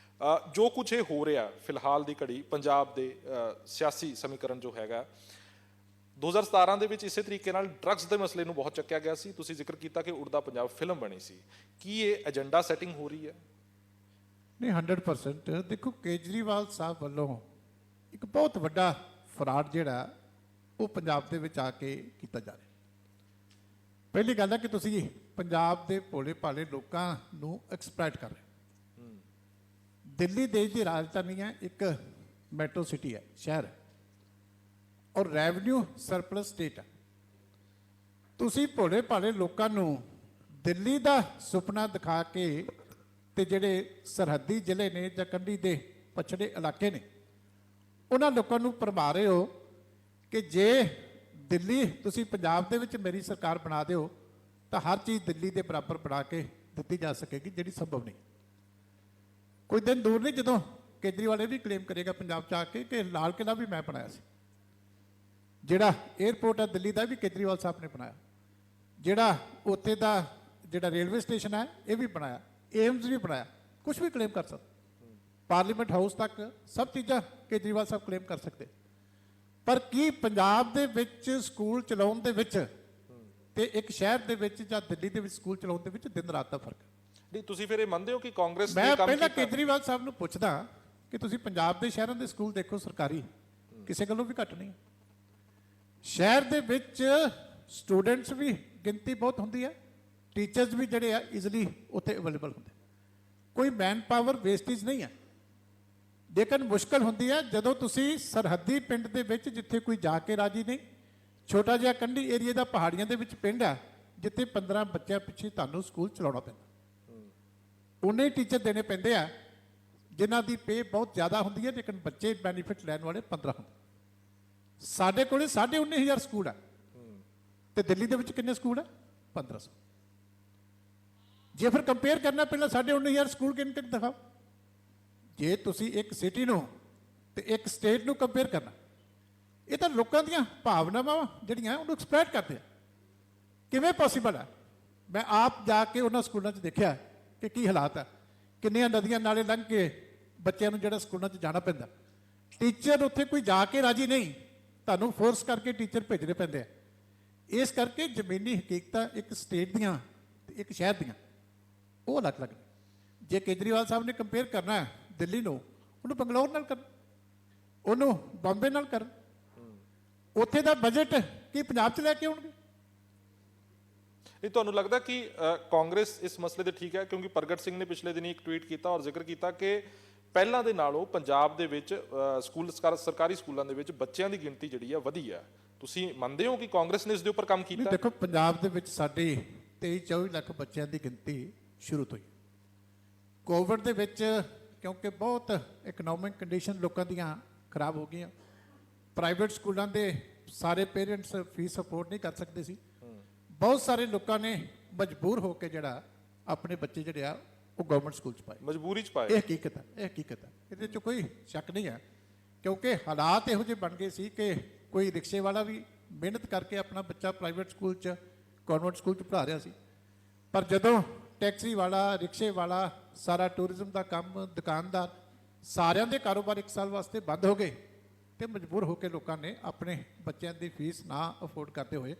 S4: ਜੋ ਕੁਝ ਇਹ ਹੋ ਰਿਹਾ ਫਿਲਹਾਲ ਦੀ ਘੜੀ ਪੰਜਾਬ ਦੇ ਸਿਆਸੀ ਸਮੀਕਰਨ ਜੋ ਹੈਗਾ, 2017 ਦੇ ਵਿੱਚ ਇਸੇ ਤਰੀਕੇ ਨਾਲ ਡਰੱਗਸ ਦੇ ਮਸਲੇ ਨੂੰ ਬਹੁਤ ਚੱਕਿਆ ਗਿਆ ਸੀ। ਤੁਸੀਂ ਜ਼ਿਕਰ ਕੀਤਾ ਕਿ ਉੜਦਾ ਪੰਜਾਬ ਫਿਲਮ ਬਣੀ ਸੀ। ਕੀ ਇਹ ਏਜੰਡਾ ਸੈਟਿੰਗ ਹੋ ਰਹੀ ਹੈ?
S5: ਨਹੀਂ, 100%। ਦੇਖੋ, ਕੇਜਰੀਵਾਲ ਸਾਹਿਬ ਵੱਲੋਂ ਇੱਕ ਬਹੁਤ ਵੱਡਾ ਫਰਾਡ ਜਿਹੜਾ ਉਹ ਪੰਜਾਬ ਦੇ ਵਿੱਚ ਆ ਕੇ ਕੀਤਾ ਜਾ ਰਿਹਾ। ਪਹਿਲੀ ਗੱਲ ਹੈ ਕਿ ਤੁਸੀਂ ਪੰਜਾਬ ਦੇ ਭੋਲੇ ਭਾਲੇ ਲੋਕਾਂ ਨੂੰ ਐਕਸਪਲੋਇਟ ਕਰ ਰਹੇ। ਦਿੱਲੀ ਦੇਸ਼ ਦੀ ਰਾਜਧਾਨੀ ਹੈ, ਇੱਕ ਮੈਟਰੋ ਸਿਟੀ ਹੈ, ਸ਼ਹਿਰ ਹੈ, ਔਰ ਰੈਵਨਿਊ ਸਰਪਲਸ ਸਟੇਟ ਹੈ। ਤੁਸੀਂ ਭੋਲੇ ਭਾਲੇ ਲੋਕਾਂ ਨੂੰ ਦਿੱਲੀ ਦਾ ਸੁਪਨਾ ਦਿਖਾ ਕੇ ਤੇ ਜਿਹੜੇ ਸਰਹੱਦੀ ਜ਼ਿਲ੍ਹੇ ਨੇ ਜਾਂ ਕੰਢੀ ਦੇ ਪਛੜੇ ਇਲਾਕੇ ਨੇ ਉਹਨਾਂ ਲੋਕਾਂ ਨੂੰ ਭਰਮਾ ਰਹੇ ਹੋ ਕਿ ਜੇ ਦਿੱਲੀ ਤੁਸੀਂ ਪੰਜਾਬ ਦੇ ਵਿੱਚ ਮੇਰੀ ਸਰਕਾਰ ਬਣਾ ਦਿਓ ਤਾਂ ਹਰ ਚੀਜ਼ ਦਿੱਲੀ ਦੇ ਬਰਾਬਰ ਬਣਾ ਕੇ ਦਿੱਤੀ ਜਾ ਸਕੇਗੀ, ਜਿਹੜੀ ਸੰਭਵ ਨਹੀਂ। ਕੋਈ ਦਿਨ ਦੂਰ ਨਹੀਂ ਜਦੋਂ ਕੇਜਰੀਵਾਲ ਇਹ ਵੀ ਕਲੇਮ ਕਰੇਗਾ ਪੰਜਾਬ 'ਚ ਆ ਕੇ ਕਿ ਲਾਲ ਕਿਲ੍ਹਾ ਵੀ ਮੈਂ ਬਣਾਇਆ ਸੀ, ਜਿਹੜਾ 에ਅਰਪੋਰਟ ਹੈ ਦਿੱਲੀ ਦਾ ਵੀ ਕੇਜਰੀਵਾਲ ਸਾਹਿਬ ਨੇ ਬਣਾਇਆ, ਜਿਹੜਾ ਉੱਥੇ ਦਾ ਜਿਹੜਾ ਰੇਲਵੇ ਸਟੇਸ਼ਨ ਹੈ ਇਹ ਵੀ ਬਣਾਇਆ, ਏਮਜ਼ ਵੀ ਬਣਾਇਆ, ਕੁਝ ਵੀ ਕਲੇਮ ਕਰ ਸਕਦਾ। ਪਾਰਲੀਮੈਂਟ ਹਾਊਸ ਤੱਕ ਸਭ ਚੀਜ਼ਾਂ ਕੇਜਰੀਵਾਲ ਸਾਹਿਬ ਕਲੇਮ ਕਰ ਸਕਦੇ। ਪਰ ਕੀ ਪੰਜਾਬ ਦੇ ਵਿੱਚ ਸਕੂਲ ਚਲਾਉਣ ਦੇ ਵਿੱਚ ਤੇ ਇੱਕ ਸ਼ਹਿਰ ਦੇ ਵਿੱਚ ਜਾਂ ਦਿੱਲੀ ਦੇ ਵਿੱਚ ਸਕੂਲ ਚਲਾਉਣ ਦੇ ਵਿੱਚ ਦਿਨ ਰਾਤ ਦਾ ਫਰਕ ਹੈ?
S4: ਨਹੀਂ ਤੁਸੀਂ ਫਿਰ ਇਹ ਮੰਨਦੇ ਹੋ ਕਿ ਕਾਂਗਰਸ ਨੇ
S5: ਮੈਂ
S4: ਕੰਮ
S5: ਪਹਿਲਾਂ
S4: ਕੀਤਾ?
S5: ਕੇਜਰੀਵਾਲ ਸਾਹਿਬ ਨੂੰ ਪੁੱਛਦਾ ਕਿ ਤੁਸੀਂ ਪੰਜਾਬ ਦੇ ਸ਼ਹਿਰਾਂ ਦੇ ਸਕੂਲ ਦੇਖੋ ਸਰਕਾਰੀ, ਕਿਸੇ ਗੱਲੋਂ ਵੀ ਘੱਟ ਨਹੀਂ। ਸ਼ਹਿਰ ਦੇ ਵਿੱਚ ਸਟੂਡੈਂਟਸ ਵੀ ਗਿਣਤੀ ਬਹੁਤ ਹੁੰਦੀ ਹੈ, ਟੀਚਰਸ ਵੀ ਜਿਹੜੇ ਆ ਈਜ਼ੀਲੀ ਉੱਥੇ ਅਵੇਲੇਬਲ ਹੁੰਦੇ, ਕੋਈ ਮੈਨ ਪਾਵਰ ਵੇਸਟੇਜ ਨਹੀਂ ਹੈ। ਲੇਕਿਨ ਮੁਸ਼ਕਲ ਹੁੰਦੀ ਹੈ ਜਦੋਂ ਤੁਸੀਂ ਸਰਹੱਦੀ ਪਿੰਡ ਦੇ ਵਿੱਚ ਜਿੱਥੇ ਕੋਈ ਜਾ ਕੇ ਰਾਜੀ ਨਹੀਂ, ਛੋਟਾ ਜਿਹਾ ਕੰਢੀ ਏਰੀਆ ਦਾ ਪਹਾੜੀਆਂ ਦੇ ਵਿੱਚ ਪਿੰਡ ਆ ਜਿੱਥੇ 15 ਬੱਚਿਆਂ ਪਿੱਛੇ ਤੁਹਾਨੂੰ ਸਕੂਲ ਚਲਾਉਣਾ ਪੈਂਦਾ, ਉਹਨੇ ਟੀਚਰ ਦੇਣੇ ਪੈਂਦੇ ਆ ਜਿਨ੍ਹਾਂ ਦੀ ਪੇ ਬਹੁਤ ਜ਼ਿਆਦਾ ਹੁੰਦੀ ਹੈ ਲੇਕਿਨ ਬੱਚੇ ਬੈਨੀਫਿਟ ਲੈਣ ਵਾਲੇ 15 ਹੁੰਦੇ। ਸਾਡੇ ਕੋਲੇ 19,500 ਸਕੂਲ ਆ ਤੇ ਦਿੱਲੀ ਦੇ ਵਿੱਚ ਕਿੰਨੇ ਸਕੂਲ ਆ? 1500। ਜੇ ਫਿਰ ਕੰਪੇਅਰ ਕਰਨਾ ਪਹਿਲਾਂ 19,500 ਸਕੂਲ ਕਿੰਨੇ ਤੱਕ ਦਿਖਾਓ। ਜੇ ਤੁਸੀਂ ਇੱਕ ਸਿਟੀ ਨੂੰ ਤੇ ਇੱਕ ਸਟੇਟ ਨੂੰ ਕੰਪੇਅਰ ਕਰਨਾ, ਇਹ ਤਾਂ ਲੋਕਾਂ ਦੀਆਂ ਭਾਵਨਾਵਾਂ ਜਿਹੜੀਆਂ ਉਹਨੂੰ ਐਕਸਪ੍ਰੈਸ ਕਰਦੇ ਆ। ਕਿਵੇਂ ਪੋਸੀਬਲ ਹੈ? ਮੈਂ ਆਪ ਜਾ ਕੇ ਉਹਨਾਂ ਸਕੂਲਾਂ 'ਚ ਦੇਖਿਆ ਕਿ ਕੀ ਹਾਲਾਤ ਆ, ਕਿੰਨੀਆਂ ਨਦੀਆਂ ਨਾਲੇ ਲੰਘ ਕੇ ਬੱਚਿਆਂ ਨੂੰ ਜਿਹੜਾ ਸਕੂਲਾਂ 'ਚ ਜਾਣਾ ਪੈਂਦਾ। ਟੀਚਰ ਉੱਥੇ ਕੋਈ ਜਾ ਕੇ ਰਾਜੀ ਨਹੀਂ, ਤੁਹਾਨੂੰ ਫੋਰਸ ਕਰਕੇ ਟੀਚਰ ਭੇਜਣੇ ਪੈਂਦੇ ਆ। ਇਸ ਕਰਕੇ ਜ਼ਮੀਨੀ ਹਕੀਕਤਾਂ ਇੱਕ ਸਟੇਟ ਦੀਆਂ ਤੇ ਇੱਕ ਸ਼ਹਿਰ ਦੀਆਂ ਉਹ ਅਲੱਗ-ਅਲੱਗ ਨੇ। ਜੇ ਕੇਜਰੀਵਾਲ ਸਾਹਿਬ ਨੇ ਕੰਪੇਅਰ ਕਰਨਾ ਹੈ ਦਿੱਲੀ ਨੂੰ, ਉਹਨੂੰ ਬੰਗਲੌਰ ਨਾਲ ਕਰਨ, ਉਹਨੂੰ ਬੰਬੇ ਨਾਲ ਕਰਨ। ਉੱਥੇ ਦਾ ਬਜਟ ਕੀ ਪੰਜਾਬ 'ਚ ਲੈ ਕੇ ਆਉਣਗੇ?
S4: ਇਹ ਤੁਹਾਨੂੰ ਲੱਗਦਾ ਕਿ ਕਾਂਗਰਸ ਇਸ ਮਸਲੇ ਤੇ ਠੀਕ ਹੈ? ਕਿਉਂਕਿ ਪ੍ਰਗਟ ਸਿੰਘ ਨੇ ਪਿਛਲੇ ਦਿਨੀ ਇੱਕ ਟਵੀਟ ਕੀਤਾ ਔਰ ਜ਼ਿਕਰ ਕੀਤਾ ਕਿ ਪਹਿਲਾਂ ਦੇ ਨਾਲੋਂ ਪੰਜਾਬ ਦੇ ਵਿੱਚ ਸਰਕਾਰੀ ਸਕੂਲਾਂ ਦੇ ਵਿੱਚ ਬੱਚਿਆਂ ਦੀ ਗਿਣਤੀ ਜਿਹੜੀ ਆ ਵਧੀ ਆ। ਤੁਸੀਂ ਮੰਨਦੇ ਹੋ ਕਿ ਕਾਂਗਰਸ ਨੇ ਇਸ ਦੇ ਉੱਪਰ ਕੰਮ ਕੀਤਾ?
S5: ਦੇਖੋ, ਪੰਜਾਬ ਦੇ ਵਿੱਚ ਸਾਡੇ 23-24 ਲੱਖ ਬੱਚਿਆਂ ਦੀ ਗਿਣਤੀ ਸ਼ੁਰੂ ਤੋਂ ਹੀ ਕੋਵਿਡ ਦੇ ਵਿੱਚ, ਕਿਉਂਕਿ ਬਹੁਤ ਇਕਨੋਮਿਕ ਕੰਡੀਸ਼ਨ ਲੋਕਾਂ ਦੀਆਂ ਖਰਾਬ ਹੋ ਗਈਆਂ, ਪ੍ਰਾਈਵੇਟ ਸਕੂਲਾਂ ਦੇ ਸਾਰੇ ਪੇਰੈਂਟਸ ਫੀਸ ਅਫੋਰਡ ਨਹੀਂ ਕਰ ਸਕਦੇ ਸੀ। ਬਹੁਤ ਸਾਰੇ ਲੋਕਾਂ ਨੇ ਮਜਬੂਰ ਹੋ ਕੇ ਜਿਹੜਾ ਆਪਣੇ ਬੱਚੇ ਜਿਹੜੇ ਆ ਉਹ ਗਵਰਨਮੈਂਟ ਸਕੂਲ 'ਚ ਪਾਏ,
S4: ਮਜਬੂਰੀ 'ਚ ਪਾਏ।
S5: ਇਹ ਹਕੀਕਤ ਹੈ, ਇਹ ਹਕੀਕਤ ਹੈ, ਇਹਦੇ 'ਚ ਕੋਈ ਸ਼ੱਕ ਨਹੀਂ ਹੈ। ਕਿਉਂਕਿ ਹਾਲਾਤ ਇਹੋ ਜਿਹੇ ਬਣ ਗਏ ਸੀ ਕਿ ਕੋਈ ਰਿਕਸ਼ੇ ਵਾਲਾ ਵੀ ਮਿਹਨਤ ਕਰਕੇ ਆਪਣਾ ਬੱਚਾ ਪ੍ਰਾਈਵੇਟ ਸਕੂਲ 'ਚ, ਗਵਰਨਮੈਂਟ ਸਕੂਲ 'ਚ ਪੜ੍ਹਾ ਰਿਹਾ ਸੀ। ਪਰ ਜਦੋਂ ਟੈਕਸੀ ਵਾਲਾ, ਰਿਕਸ਼ੇ ਵਾਲਾ, ਸਾਰਾ ਟੂਰਿਜ਼ਮ ਦਾ ਕੰਮ, ਦੁਕਾਨਦਾਰ, ਸਾਰਿਆਂ ਦੇ ਕਾਰੋਬਾਰ 1 ਸਾਲ ਵਾਸਤੇ ਬੰਦ ਹੋ ਗਏ ਤੇ ਮਜਬੂਰ ਹੋ ਕੇ ਲੋਕਾਂ ਨੇ ਆਪਣੇ ਬੱਚਿਆਂ ਦੀ ਫੀਸ ਨਾ ਅਫੋਰਡ ਕਰਦੇ ਹੋਏ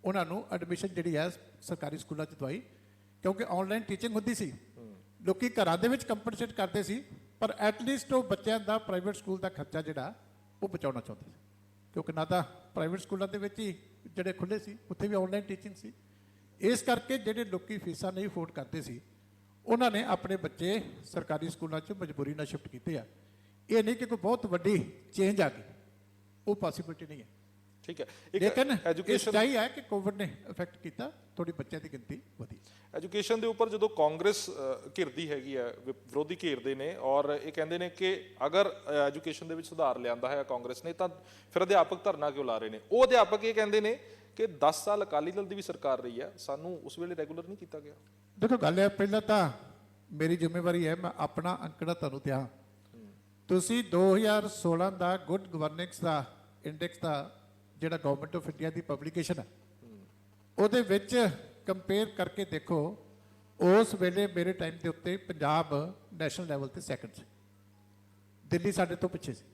S5: ਉਹਨਾਂ ਨੂੰ ਐਡਮਿਸ਼ਨ ਜਿਹੜੀ ਹੈ ਸਰਕਾਰੀ ਸਕੂਲਾਂ 'ਚ ਦਵਾਈ। ਕਿਉਂਕਿ ਆਨਲਾਈਨ ਟੀਚਿੰਗ ਹੁੰਦੀ ਸੀ, ਲੋਕੀ ਘਰਾਂ ਦੇ ਵਿੱਚ ਕੰਪਨਸੇਟ ਕਰਦੇ ਸੀ, ਪਰ ਐਟਲੀਸਟ ਉਹ ਬੱਚਿਆਂ ਦਾ ਪ੍ਰਾਈਵੇਟ ਸਕੂਲ ਦਾ ਖਰਚਾ ਜਿਹੜਾ ਉਹ ਬਚਾਉਣਾ ਚਾਹੁੰਦੇ ਸੀ। ਕਿਉਂਕਿ ਨਾ ਤਾਂ ਪ੍ਰਾਈਵੇਟ ਸਕੂਲਾਂ ਦੇ ਵਿੱਚ ਹੀ ਜਿਹੜੇ ਖੁੱਲ੍ਹੇ ਸੀ ਉੱਥੇ ਵੀ ਆਨਲਾਈਨ ਟੀਚਿੰਗ ਸੀ। ਇਸ ਕਰਕੇ ਜਿਹੜੇ ਲੋਕੀ ਫੀਸਾਂ ਨਹੀਂ ਅਫੋਰਡ ਕਰਦੇ ਸੀ ਉਹਨਾਂ ਨੇ ਆਪਣੇ ਬੱਚੇ ਸਰਕਾਰੀ ਸਕੂਲਾਂ 'ਚ ਮਜਬੂਰੀ ਨਾਲ ਸ਼ਿਫਟ ਕੀਤੇ ਆ। ਇਹ ਨਹੀਂ ਕਿ ਕੋਈ ਬਹੁਤ ਵੱਡੀ ਚੇਂਜ ਆ ਗਈ, ਉਹ ਪੋਸੀਬਿਲਿਟੀ ਨਹੀਂ ਹੈ।
S4: ਠੀਕ ਹੈ।
S5: ਲੇਕਿਨ
S4: ਐਜੂਕੇਸ਼ਨ
S5: ਚਾਹੀ ਹੈ ਕਿ ਕੋਵਿਡ ਨੇ ਇਫੈਕਟ ਕੀਤਾ, ਥੋੜੀ ਬੱਚਿਆਂ ਦੀ ਗਿਣਤੀ ਵਧੀ।
S4: ਐਜੂਕੇਸ਼ਨ ਦੇ ਉੱਪਰ ਜਦੋਂ ਕਾਂਗਰਸ ਘਿਰਦੀ ਹੈਗੀ ਹੈ, ਵਿਰੋਧੀ ਘੇਰਦੇ ਨੇ ਔਰ ਇਹ ਕਹਿੰਦੇ ਨੇ ਕਿ ਅਗਰ ਐਜੂਕੇਸ਼ਨ ਦੇ ਵਿੱਚ ਸੁਧਾਰ ਲਿਆਂਦਾ ਹੈ ਕਾਂਗਰਸ ਨੇ ਤਾਂ ਫਿਰ ਅਧਿਆਪਕ ਧਰਨਾ ਕਿਉਂ ਲਾ ਰਹੇ ਨੇ? ਉਹ ਅਧਿਆਪਕ ਇਹ ਕਹਿੰਦੇ ਨੇ ਕਿ 10 ਸਾਲ ਅਕਾਲੀ ਦਲ ਦੀ ਵੀ ਸਰਕਾਰ ਰਹੀ ਹੈ, ਸਾਨੂੰ ਉਸ ਵੇਲੇ ਰੈਗੂਲਰ ਨਹੀਂ ਕੀਤਾ ਗਿਆ।
S5: ਦੇਖੋ, ਗੱਲ ਹੈ, ਪਹਿਲਾਂ ਤਾਂ ਮੇਰੀ ਜ਼ਿੰਮੇਵਾਰੀ ਹੈ ਮੈਂ ਆਪਣਾ ਅੰਕੜਾ ਤੁਹਾਨੂੰ ਦਿਆਂ। ਤੁਸੀਂ 2016 ਦਾ ਗੁੱਡ ਗਵਰਨੈਂਸ ਦਾ ਇੰਡੈਕਸ ਦਾ ਜਿਹੜਾ government of India the publication ਹੈ ਉਹਦੇ ਵਿੱਚ ਕੰਪੇਅਰ ਕਰਕੇ ਦੇਖੋ, ਉਸ ਵੇਲੇ ਮੇਰੇ ਟਾਈਮ ਦੇ ਉੱਤੇ ਪੰਜਾਬ ਨੈਸ਼ਨਲ ਲੈਵਲ ਤੇ ਸੈਕੰਡ ਸੀ, ਦਿੱਲੀ ਸਾਡੇ ਤੋਂ ਪਿੱਛੇ ਸੀ।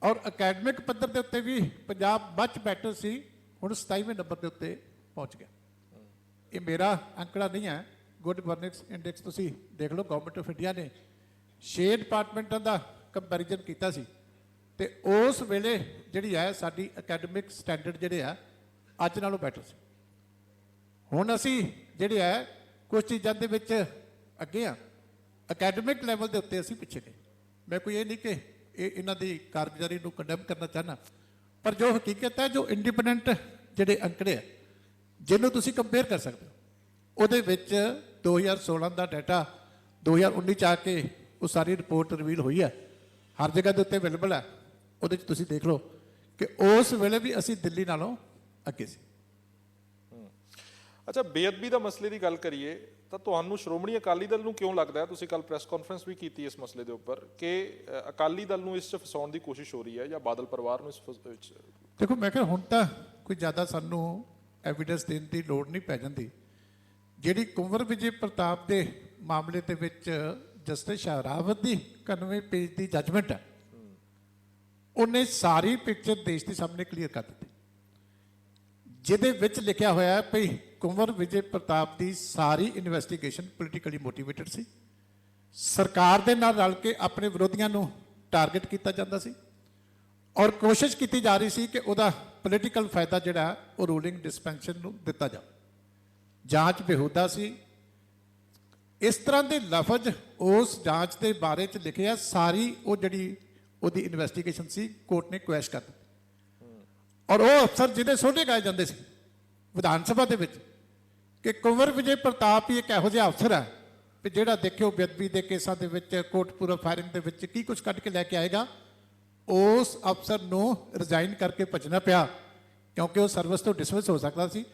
S5: ਔਰ ਅਕੈਡਮਿਕ ਪੱਧਰ ਦੇ ਉੱਤੇ ਵੀ ਪੰਜਾਬ ਮੱਚ ਬੈਟਰ ਸੀ, ਹੁਣ 27ਵੇਂ ਨੰਬਰ ਦੇ ਉੱਤੇ ਪਹੁੰਚ ਗਿਆ। ਇਹ ਮੇਰਾ ਅੰਕੜਾ ਨਹੀਂ ਹੈ, ਗੁੱਡ ਗਵਰਨੈਂਸ ਇੰਡੈਕਸ ਤੁਸੀਂ ਦੇਖ ਲਓ। ਗਵਰਨਮੈਂਟ ਆਫ ਇੰਡੀਆ ਨੇ 6 ਡਿਪਾਰਟਮੈਂਟਾਂ ਦਾ ਕੰਪੈਰੀਜ਼ਨ ਕੀਤਾ ਸੀ ਤੇ ਉਸ ਵੇਲੇ ਜਿਹੜੀ ਹੈ ਸਾਡੀ ਅਕੈਡਮਿਕ ਸਟੈਂਡਰਡ ਜਿਹੜੇ ਆ ਅੱਜ ਨਾਲੋਂ ਬੈਟਰ ਸੀ। ਹੁਣ ਅਸੀਂ ਜਿਹੜੇ ਹੈ ਕੁਝ ਚੀਜ਼ਾਂ ਦੇ ਵਿੱਚ ਅੱਗੇ ਆ, ਅਕੈਡਮਿਕ ਲੈਵਲ ਦੇ ਉੱਤੇ ਅਸੀਂ ਪਿੱਛੇ ਗਏ। ਮੈਂ ਕੋਈ ਇਹ ਨਹੀਂ ਕਿ ਇਹਨਾਂ ਦੀ ਕਾਰਗੁਜ਼ਾਰੀ ਨੂੰ ਕੰਡੈਮ ਕਰਨਾ ਚਾਹਨਾ, ਪਰ ਜੋ ਹਕੀਕਤ ਹੈ, ਜੋ ਇੰਡੀਪੈਂਡੈਂਟ ਜਿਹੜੇ ਅੰਕੜੇ ਆ ਜਿਹਨੂੰ ਤੁਸੀਂ ਕੰਪੇਅਰ ਕਰ ਸਕਦੇ ਹੋ, ਉਹਦੇ ਵਿੱਚ 2016 ਦਾ ਡਾਟਾ 2019 ਚ ਆ ਕੇ ਉਹ ਸਾਰੀ ਰਿਪੋਰਟ ਰਿਵੀਲ ਹੋਈ ਹੈ, ਹਰ ਜਗ੍ਹਾ ਦੇ ਉੱਤੇ ਅਵੇਲੇਬਲ ਹੈ। ਉਹਦੇ 'ਚ ਤੁਸੀਂ ਦੇਖ ਲਓ ਕਿ ਉਸ ਵੇਲੇ ਵੀ ਅਸੀਂ ਦਿੱਲੀ ਨਾਲੋਂ ਅੱਗੇ ਸੀ।
S4: ਅੱਛਾ, ਬੇਅਦਬੀ ਦਾ ਮਸਲੇ ਦੀ ਗੱਲ ਕਰੀਏ ਤਾਂ ਤੁਹਾਨੂੰ ਸ਼੍ਰੋਮਣੀ ਅਕਾਲੀ ਦਲ ਨੂੰ ਕਿਉਂ ਲੱਗਦਾ ਹੈ, ਤੁਸੀਂ ਕੱਲ ਪ੍ਰੈਸ ਕਾਨਫਰੰਸ ਵੀ ਕੀਤੀ ਇਸ ਮਸਲੇ ਦੇ ਉੱਪਰ, ਕਿ ਅਕਾਲੀ ਦਲ ਨੂੰ ਇਸ 'ਚ ਫਸਾਉਣ ਦੀ ਕੋਸ਼ਿਸ਼ ਹੋ ਰਹੀ ਹੈ ਜਾਂ ਬਾਦਲ ਪਰਿਵਾਰ ਨੂੰ ਇਸ ਵਿੱਚ?
S5: ਦੇਖੋ, ਮੈਂ ਕਿਹਾ ਹੁਣ ਤਾਂ ਕੋਈ ਜ਼ਿਆਦਾ ਸਾਨੂੰ ਐਵੀਡੈਂਸ ਦੇਣ ਦੀ ਲੋੜ ਨਹੀਂ ਪੈ ਜਾਂਦੀ। ਜਿਹੜੀ ਕੁੰਵਰ ਵਿਜੇ ਪ੍ਰਤਾਪ ਦੇ ਮਾਮਲੇ ਦੇ ਵਿੱਚ ਜਸਟਿਸ ਸ਼ਾਹਰਾਵਤ ਦੀ 91 ਪੇਜ ਦੀ ਜੱਜਮੈਂਟ ਹੈ, ਉਹਨੇ ਸਾਰੀ ਪਿਕਚਰ ਦੇਸ਼ ਦੇ ਸਾਹਮਣੇ ਕਲੀਅਰ ਕਰ ਦਿੱਤੀ, ਜਿਹਦੇ ਵਿੱਚ ਲਿਖਿਆ ਹੋਇਆ ਹੈ ਭਈ ਕੁੰਵਰ ਵਿਜੇ ਪ੍ਰਤਾਪ ਦੀ ਸਾਰੀ ਇਨਵੈਸਟੀਗੇਸ਼ਨ ਪੋਲੀਟੀਕਲੀ ਮੋਟੀਵੇਟਡ ਸੀ। ਸਰਕਾਰ ਦੇ ਨਾਲ ਰਲ ਕੇ ਆਪਣੇ ਵਿਰੋਧੀਆਂ ਨੂੰ ਟਾਰਗੇਟ ਕੀਤਾ ਜਾਂਦਾ ਸੀ ਔਰ ਕੋਸ਼ਿਸ਼ ਕੀਤੀ ਜਾ ਰਹੀ ਸੀ ਕਿ ਉਹਦਾ ਪੋਲੀਟੀਕਲ ਫਾਇਦਾ ਜਿਹੜਾ ਉਹ ਰੂਲਿੰਗ ਡਿਸਪੈਂਸਰ ਨੂੰ ਦਿੱਤਾ ਜਾਵੇ। ਜਾਂਚ ਬੇਹੂਦਾ ਸੀ। ਇਸ ਤਰ੍ਹਾਂ ਦੇ ਲਫ਼ਜ਼ ਉਸ ਜਾਂਚ ਦੇ ਬਾਰੇ ਚ ਲਿਖੇ ਆ। ਸਾਰੀ ਉਹ ਜਿਹੜੀ ਉਹਦੀ ਇਨਵੈਸਟੀਗੇਸ਼ਨ ਸੀ ਕੋਰਟ ਨੇ ਕੁਐਸ਼ ਕਰ ਦਿੱਤੀ ਔਰ ਉਹ ਅਫਸਰ ਜਿਹਦੇ ਸੋਧੇ ਗਾਏ ਜਾਂਦੇ ਸੀ ਵਿਧਾਨ ਸਭਾ ਦੇ ਵਿੱਚ ਕਿ ਕੁੰਵਰ ਵਿਜੇ ਪ੍ਰਤਾਪ ਹੀ ਇੱਕ ਇਹੋ ਜਿਹਾ ਅਫਸਰ ਹੈ ਕਿ ਜਿਹੜਾ ਦੇਖਿਓ ਬੇਅਦਬੀ ਦੇ ਕੇਸਾਂ ਦੇ ਵਿੱਚ ਕੋਟਪੂਰਾ ਫਾਇਰਿੰਗ ਦੇ ਵਿੱਚ ਕੀ ਕੁਝ ਕੱਢ ਕੇ ਲੈ ਕੇ ਆਏਗਾ। ਉਸ ਅਫਸਰ ਨੂੰ ਰਿਜ਼ਾਈਨ ਕਰਕੇ ਭੱਜਣਾ ਪਿਆ ਕਿਉਂਕਿ ਉਹ ਸਰਵਿਸ ਤੋਂ ਡਿਸਮਿਸ ਹੋ ਸਕਦਾ ਸੀ।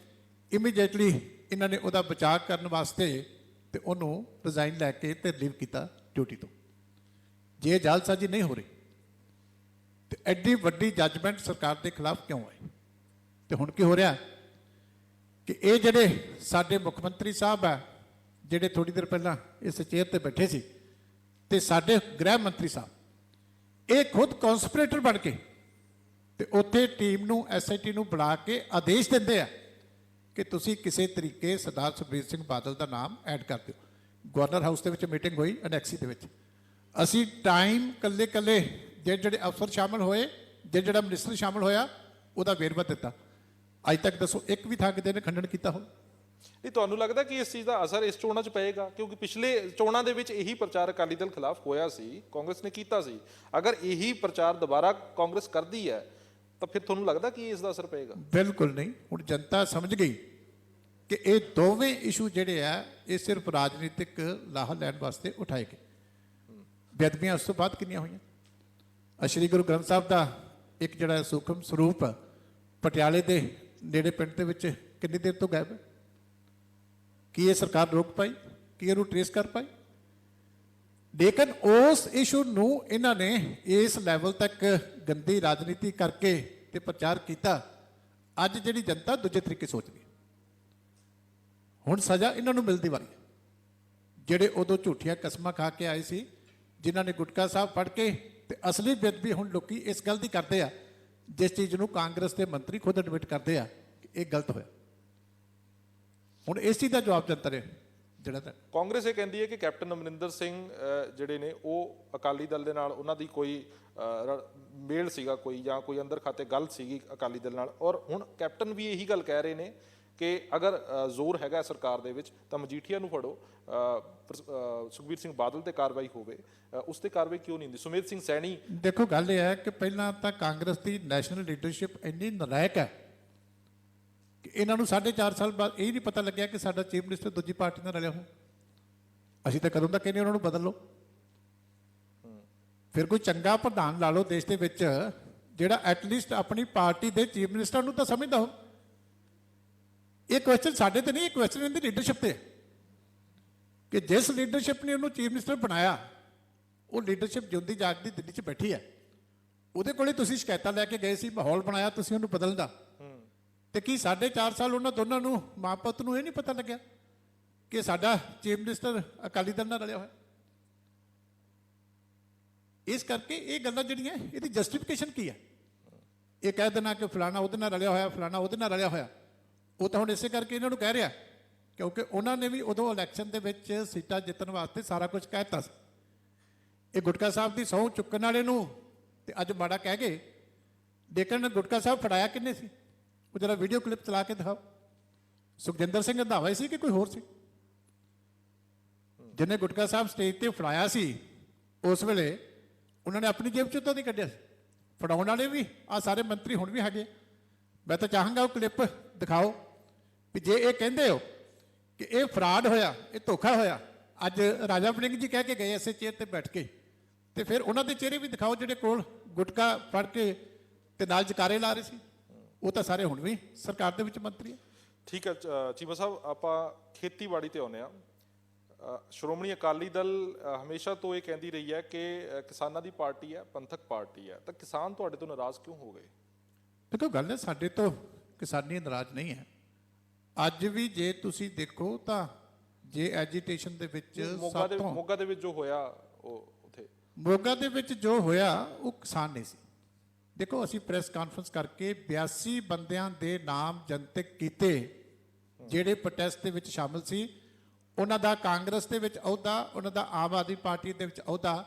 S5: ਇਮੀਡੀਏਟਲੀ ਇਹਨਾਂ ਨੇ ਉਹਦਾ ਬਚਾਅ ਕਰਨ ਵਾਸਤੇ ਤੇ ਉਹਨੂੰ ਰਿਜ਼ਾਈਨ ਲੈ ਕੇ ਤੇ ਲੀਵ ਕੀਤਾ ਡਿਊਟੀ ਤੋਂ। ਜੇ ਜਾਲਸਾਜੀ ਨਹੀਂ ਹੋ ਰਹੀ ਤੇ ਐਡੀ ਵੱਡੀ ਜੱਜਮੈਂਟ ਸਰਕਾਰ ਦੇ ਖਿਲਾਫ ਕਿਉਂ ਆਈ? ਤੇ ਹੁਣ ਕੀ ਹੋ ਰਿਹਾ ਕਿ ਇਹ ਜਿਹੜੇ ਸਾਡੇ ਮੁੱਖ ਮੰਤਰੀ ਸਾਹਿਬ ਆ ਜਿਹੜੇ ਥੋੜੀ ਦੇਰ ਪਹਿਲਾਂ ਇਸ ਚੇਅਰ ਤੇ ਬੈਠੇ ਸੀ ਤੇ ਸਾਡੇ ਗ੍ਰਹਿ ਮੰਤਰੀ ਸਾਹਿਬ ਇਹ ਖੁਦ ਕਨਸਪੀਰੇਟਰ ਬਣ ਕੇ ਤੇ ਉੱਥੇ ਟੀਮ ਨੂੰ ਐਸਆਈਟੀ ਨੂੰ ਬੁਲਾ ਕੇ ਆਦੇਸ਼ ਦਿੰਦੇ ਆ ਕਿ ਤੁਸੀਂ ਕਿਸੇ ਤਰੀਕੇ ਸਰਦਾਰ ਸੁਖਬੀਰ ਸਿੰਘ ਬਾਦਲ ਦਾ ਨਾਮ ਐਡ ਕਰ ਦਿਓ। ਗਵਰਨਰ ਹਾਊਸ ਦੇ ਵਿੱਚ ਮੀਟਿੰਗ ਹੋਈ ਅਨੈਕਸੀ ਦੇ ਵਿੱਚ। ਅਸੀਂ ਟਾਈਮ ਕੱਲੇ ਕੱਲੇ ਜਿਹੜੇ ਅਫਸਰ ਸ਼ਾਮਲ ਹੋਏ ਜਿਹੜਾ ਮਿਨਿਸਟਰ ਸ਼ਾਮਲ ਹੋਇਆ ਉਹਦਾ ਵੇਰਵਾ ਦਿੱਤਾ। ਅੱਜ ਤੱਕ ਦੱਸੋ ਇੱਕ ਵੀ ਥਾਂ ਕਿਤੇ ਨੇ ਖੰਡਨ ਕੀਤਾ ਹੋ?
S4: ਨਹੀਂ, ਤੁਹਾਨੂੰ ਲੱਗਦਾ ਕਿ ਇਸ ਚੀਜ਼ ਦਾ ਅਸਰ ਇਸ ਚੋਣਾਂ 'ਚ ਪਏਗਾ? ਕਿਉਂਕਿ ਪਿਛਲੇ ਚੋਣਾਂ ਦੇ ਵਿੱਚ ਇਹੀ ਪ੍ਰਚਾਰ ਅਕਾਲੀ ਦਲ ਖਿਲਾਫ ਹੋਇਆ ਸੀ, ਕਾਂਗਰਸ ਨੇ ਕੀਤਾ ਸੀ। ਅਗਰ ਇਹੀ ਪ੍ਰਚਾਰ ਦੁਬਾਰਾ ਕਾਂਗਰਸ ਕਰਦੀ ਹੈ ਤਾਂ ਫਿਰ ਤੁਹਾਨੂੰ ਲੱਗਦਾ ਕਿ ਇਸ ਦਾ ਅਸਰ ਪਏਗਾ?
S5: ਬਿਲਕੁਲ ਨਹੀਂ। ਹੁਣ ਜਨਤਾ ਸਮਝ ਗਈ ਕਿ ਇਹ ਦੋਵੇਂ ਇਸ਼ੂ ਜਿਹੜੇ ਆ ਇਹ ਸਿਰਫ ਰਾਜਨੀਤਿਕ ਲਾਹਾ ਲੈਣ ਵਾਸਤੇ ਉਠਾਏ ਗਏ। ਬੇਅਦਬੀਆਂ ਉਸ ਤੋਂ ਬਾਅਦ ਕਿੰਨੀਆਂ ਹੋਈਆਂ? ਸ਼੍ਰੀ ਗੁਰੂ ਗ੍ਰੰਥ ਸਾਹਿਬ ਦਾ ਇੱਕ ਜਿਹੜਾ ਸੂਖਮ ਸਰੂਪ ਪਟਿਆਲੇ ਦੇ ਨੇੜੇ ਪਿੰਡ ਦੇ ਵਿੱਚ ਕਿੰਨੀ ਦੇਰ ਤੋਂ ਗਾਇਬ ਹੈ? ਕੀ ਇਹ ਸਰਕਾਰ ਰੋਕ ਪਾਈ? ਕੀ ਇਹਨੂੰ ਟ੍ਰੇਸ ਕਰ ਪਾਈ? ਲੇਕਿਨ ਉਸ ਇਸ਼ੂ ਨੂੰ ਇਹਨਾਂ ਨੇ ਇਸ ਲੈਵਲ ਤੱਕ ਗੰਦੀ ਰਾਜਨੀਤੀ ਕਰਕੇ ਤੇ ਪ੍ਰਚਾਰ ਕੀਤਾ। ਅੱਜ ਜਿਹੜੀ ਜਨਤਾ ਦੂਜੇ ਤਰੀਕੇ ਸੋਚਦੀ ਹੈ। ਹੁਣ ਸਜ਼ਾ ਇਹਨਾਂ ਨੂੰ ਮਿਲਦੀ ਵਾਰੀ ਹੈ। ਜਿਹੜੇ ਉਦੋਂ ਝੂਠੀਆਂ ਕਸਮਾਂ ਖਾ ਕੇ ਆਏ ਸੀ, ਜਿਨ੍ਹਾਂ ਨੇ ਗੁਟਕਾ ਸਾਹਿਬ ਫੜ ਕੇ ਤੇ ਅਸਲੀ ਬੇਅਦਬੀ ਹੁਣ ਲੋਕੀ ਇਸ ਗੱਲ ਦੀ ਕਰਦੇ ਆ ਜਿਸ ਚੀਜ਼ ਨੂੰ ਕਾਂਗਰਸ ਦੇ ਮੰਤਰੀ ਖੁਦ ਐਡਮਿਟ ਕਰਦੇ ਆ ਕਿ ਇਹ ਗਲਤ ਹੋਇਆ। ਹੁਣ ਇਸ ਚੀਜ਼ ਦਾ ਜਵਾਬ ਜਨਤਾ ਨੇ ਜਿਹੜਾ ਤਾਂ
S4: ਕਾਂਗਰਸ ਇਹ ਕਹਿੰਦੀ ਹੈ ਕਿ ਕੈਪਟਨ ਅਮਰਿੰਦਰ ਸਿੰਘ ਜਿਹੜੇ ਨੇ ਉਹ ਅਕਾਲੀ ਦਲ ਦੇ ਨਾਲ ਉਹਨਾਂ ਦੀ ਕੋਈ ਮੇਲ ਸੀਗਾ ਕੋਈ ਜਾਂ ਕੋਈ ਅੰਦਰ ਖਾਤੇ ਗੱਲ ਸੀਗੀ ਅਕਾਲੀ ਦਲ ਨਾਲ। ਔਰ ਹੁਣ ਕੈਪਟਨ ਵੀ ਇਹੀ ਗੱਲ ਕਹਿ ਰਹੇ ਨੇ ਕਿ ਅਗਰ ਜ਼ੋਰ ਹੈਗਾ ਸਰਕਾਰ ਦੇ ਵਿੱਚ ਤਾਂ ਮਜੀਠੀਆ ਨੂੰ ਫੜੋ, ਸੁਖਬੀਰ ਸਿੰਘ ਬਾਦਲ ਤੇ ਕਾਰਵਾਈ ਹੋਵੇ। ਉਸ ਤੇ ਕਾਰਵਾਈ ਕਿਉਂ ਨਹੀਂ ਹੁੰਦੀ? ਸੁਮੇਧ ਸਿੰਘ ਸੈਣੀ
S5: ਦੇਖੋ ਗੱਲ ਇਹ ਹੈ ਕਿ ਪਹਿਲਾਂ ਤਾਂ ਕਾਂਗਰਸ ਦੀ ਨੈਸ਼ਨਲ ਲੀਡਰਸ਼ਿਪ ਇੰਨੀ ਨਲਾਇਕ ਹੈ ਕਿ ਇਹਨਾਂ ਨੂੰ 4.5 ਸਾਲ ਬਾਅਦ ਇਹ ਨਹੀਂ ਪਤਾ ਲੱਗਿਆ ਕਿ ਸਾਡਾ ਚੀਫ ਮਿਨਿਸਟਰ ਦੂਜੀ ਪਾਰਟੀ ਨਾਲ ਰਲਿਆ ਹੋ। ਅਸੀਂ ਤਾਂ ਕਦੋਂ ਦਾ ਕਹਿੰਦੇ ਉਹਨਾਂ ਨੂੰ ਬਦਲ ਲਓ। ਫਿਰ ਕੋਈ ਚੰਗਾ ਪ੍ਰਧਾਨ ਲਾ ਲਓ ਦੇਸ਼ ਦੇ ਵਿੱਚ ਜਿਹੜਾ ਐਟਲੀਸਟ ਆਪਣੀ ਪਾਰਟੀ ਦੇ ਚੀਫ ਮਿਨਿਸਟਰ ਨੂੰ ਤਾਂ ਸਮਝਦਾ ਹੋ। ਇਹ ਕੁਐਸਚਨ ਸਾਡੇ ਤੇ ਨਹੀਂ, ਇਹ ਕੁਐਸਚਨ ਇਹਦੀ ਲੀਡਰਸ਼ਿਪ ਤੇ ਕਿ ਜਿਸ ਲੀਡਰਸ਼ਿਪ ਨੇ ਉਹਨੂੰ ਚੀਫ ਮਿਨਿਸਟਰ ਬਣਾਇਆ ਉਹ ਲੀਡਰਸ਼ਿਪ ਜਿਉਂਦੀ ਜਾਗਦੀ ਦਿੱਲੀ 'ਚ ਬੈਠੀ ਹੈ। ਉਹਦੇ ਕੋਲੇ ਤੁਸੀਂ ਸ਼ਿਕਾਇਤਾਂ ਲੈ ਕੇ ਗਏ ਸੀ, ਮਾਹੌਲ ਬਣਾਇਆ ਤੁਸੀਂ ਉਹਨੂੰ ਬਦਲਣ ਦਾ। ਤੇ ਕੀ 4.5 ਸਾਲ ਉਹਨਾਂ ਦੋਨਾਂ ਨੂੰ ਮਾਂ ਪੁੱਤ ਨੂੰ ਇਹ ਨਹੀਂ ਪਤਾ ਲੱਗਿਆ ਕਿ ਸਾਡਾ ਚੀਫ ਮਿਨਿਸਟਰ ਅਕਾਲੀ ਦਲ ਨਾਲ ਰਲਿਆ ਹੋਇਆ? ਇਸ ਕਰਕੇ ਇਹ ਗੱਲਾਂ ਜਿਹੜੀਆਂ ਇਹਦੀ ਜਸਟੀਫਿਕੇਸ਼ਨ ਕੀ ਹੈ? ਇਹ ਕਹਿ ਦੇਣਾ ਕਿ ਫਲਾਣਾ ਉਹਦੇ ਨਾਲ ਰਲਿਆ ਹੋਇਆ, ਫਲਾਣਾ ਉਹਦੇ ਨਾਲ ਰਲਿਆ ਹੋਇਆ। ਉਹ ਤਾਂ ਹੁਣ ਇਸੇ ਕਰਕੇ ਇਹਨਾਂ ਨੂੰ ਕਹਿ ਰਿਹਾ ਕਿਉਂਕਿ ਉਹਨਾਂ ਨੇ ਵੀ ਉਦੋਂ ਇਲੈਕਸ਼ਨ ਦੇ ਵਿੱਚ ਸੀਟਾਂ ਜਿੱਤਣ ਵਾਸਤੇ ਸਾਰਾ ਕੁਝ ਕਹਿ ਦਿੱਤਾ ਸੀ। ਇਹ ਗੁਟਕਾ ਸਾਹਿਬ ਦੀ ਸਹੁੰ ਚੁੱਕਣ ਵਾਲੇ ਨੂੰ ਤੇ ਅੱਜ ਮਾੜਾ ਕਹਿ ਗਏ। ਲੇਕਿਨ ਗੁਟਕਾ ਸਾਹਿਬ ਫੜਾਇਆ ਕਿੰਨੇ ਸੀ? ਉਹ ਜਰਾ ਵੀਡੀਓ ਕਲਿੱਪ ਚਲਾ ਕੇ ਦਿਖਾਓ। ਸੁਖਜਿੰਦਰ ਸਿੰਘ ਰੰਧਾਵਾ ਸੀ ਕਿ ਕੋਈ ਹੋਰ ਸੀ? ਜਿਹਨੇ ਗੁਟਕਾ ਸਾਹਿਬ ਸਟੇਜ ਤੇ ਫੜਾਇਆ ਸੀ ਉਸ ਵੇਲੇ ਉਹਨਾਂ ਨੇ ਆਪਣੀ ਜੇਬ ਚੋਂ ਤਾਂ ਨਹੀਂ ਕੱਢਿਆ ਸੀ। ਫੜਾਉਣ ਵਾਲੇ ਵੀ ਆ ਸਾਰੇ ਮੰਤਰੀ ਹੁਣ ਵੀ ਹੈਗੇ। ਮੈਂ ਤਾਂ ਚਾਹਾਂਗਾ ਉਹ ਕਲਿੱਪ ਦਿਖਾਓ ਵੀ ਜੇ ਇਹ ਕਹਿੰਦੇ ਹੋ ਕਿ ਇਹ ਫਰਾਡ ਹੋਇਆ, ਇਹ ਧੋਖਾ ਹੋਇਆ। ਅੱਜ ਰਾਜਾ ਵੜਿੰਗ ਜੀ ਕਹਿ ਕੇ ਗਏ ਐਸੇ ਚੇਅਰ ਤੇ ਬੈਠ ਕੇ, ਤੇ ਫਿਰ ਉਹਨਾਂ ਦੇ ਚਿਹਰੇ ਵੀ ਦਿਖਾਓ ਜਿਹੜੇ ਕੋਲ ਗੁਟਕਾ ਫੜ ਕੇ ਤੇ ਨਾਲ ਜਕਾਰੇ ਲਾ ਰਹੇ ਸੀ। ਉਹ ਤਾਂ ਸਾਰੇ ਹੁਣ ਵੀ ਸਰਕਾਰ ਦੇ ਵਿੱਚ ਮੰਤਰੀ ਹੈ।
S4: ਠੀਕ ਹੈ ਚੀਮਾ ਸਾਹਿਬ, ਆਪਾਂ ਖੇਤੀਬਾੜੀ ਤੇ ਆਉਂਦੇ ਹਾਂ। ਸ਼੍ਰੋਮਣੀ ਅਕਾਲੀ ਦਲ ਹਮੇਸ਼ਾ ਤੋਂ ਇਹ ਕਹਿੰਦੀ ਰਹੀ ਹੈ ਕਿ ਕਿਸਾਨਾਂ ਦੀ ਪਾਰਟੀ ਹੈ, ਪੰਥਕ ਪਾਰਟੀ ਹੈ। ਤਾਂ ਕਿਸਾਨ ਤੁਹਾਡੇ ਤੋਂ ਨਾਰਾਜ਼ ਕਿਉਂ ਹੋ ਗਏ?
S5: ਦੇਖੋ ਗੱਲ ਹੈ, ਸਾਡੇ ਤੋਂ ਕਿਸਾਨੀ ਨਾਰਾਜ਼ ਨਹੀਂ ਹੈ। ਅੱਜ ਵੀ ਜੇ ਤੁਸੀਂ ਦੇਖੋ ਤਾਂ ਜੇ ਐਜੀਟੇਸ਼ਨ ਦੇ ਵਿੱਚ
S4: ਮੋਗਾ ਦੇ ਵਿੱਚ ਜੋ ਹੋਇਆ ਉਹ ਉੱਥੇ
S5: ਮੋਗਾ ਦੇ ਵਿੱਚ ਜੋ ਹੋਇਆ ਉਹ ਕਿਸਾਨ ਨਹੀਂ ਸੀ। ਦੇਖੋ ਅਸੀਂ ਪ੍ਰੈਸ ਕਾਨਫਰੰਸ ਕਰਕੇ 82 ਬੰਦਿਆਂ ਦੇ ਨਾਮ ਜਨਤਕ ਕੀਤੇ ਜਿਹੜੇ ਪ੍ਰੋਟੈਸਟ ਦੇ ਵਿੱਚ ਸ਼ਾਮਲ ਸੀ ਉਹਨਾਂ ਦਾ ਕਾਂਗਰਸ ਦੇ ਵਿੱਚ ਅਹੁਦਾ, ਉਹਨਾਂ ਦਾ ਆਮ ਆਦਮੀ ਪਾਰਟੀ ਦੇ ਵਿੱਚ ਅਹੁਦਾ,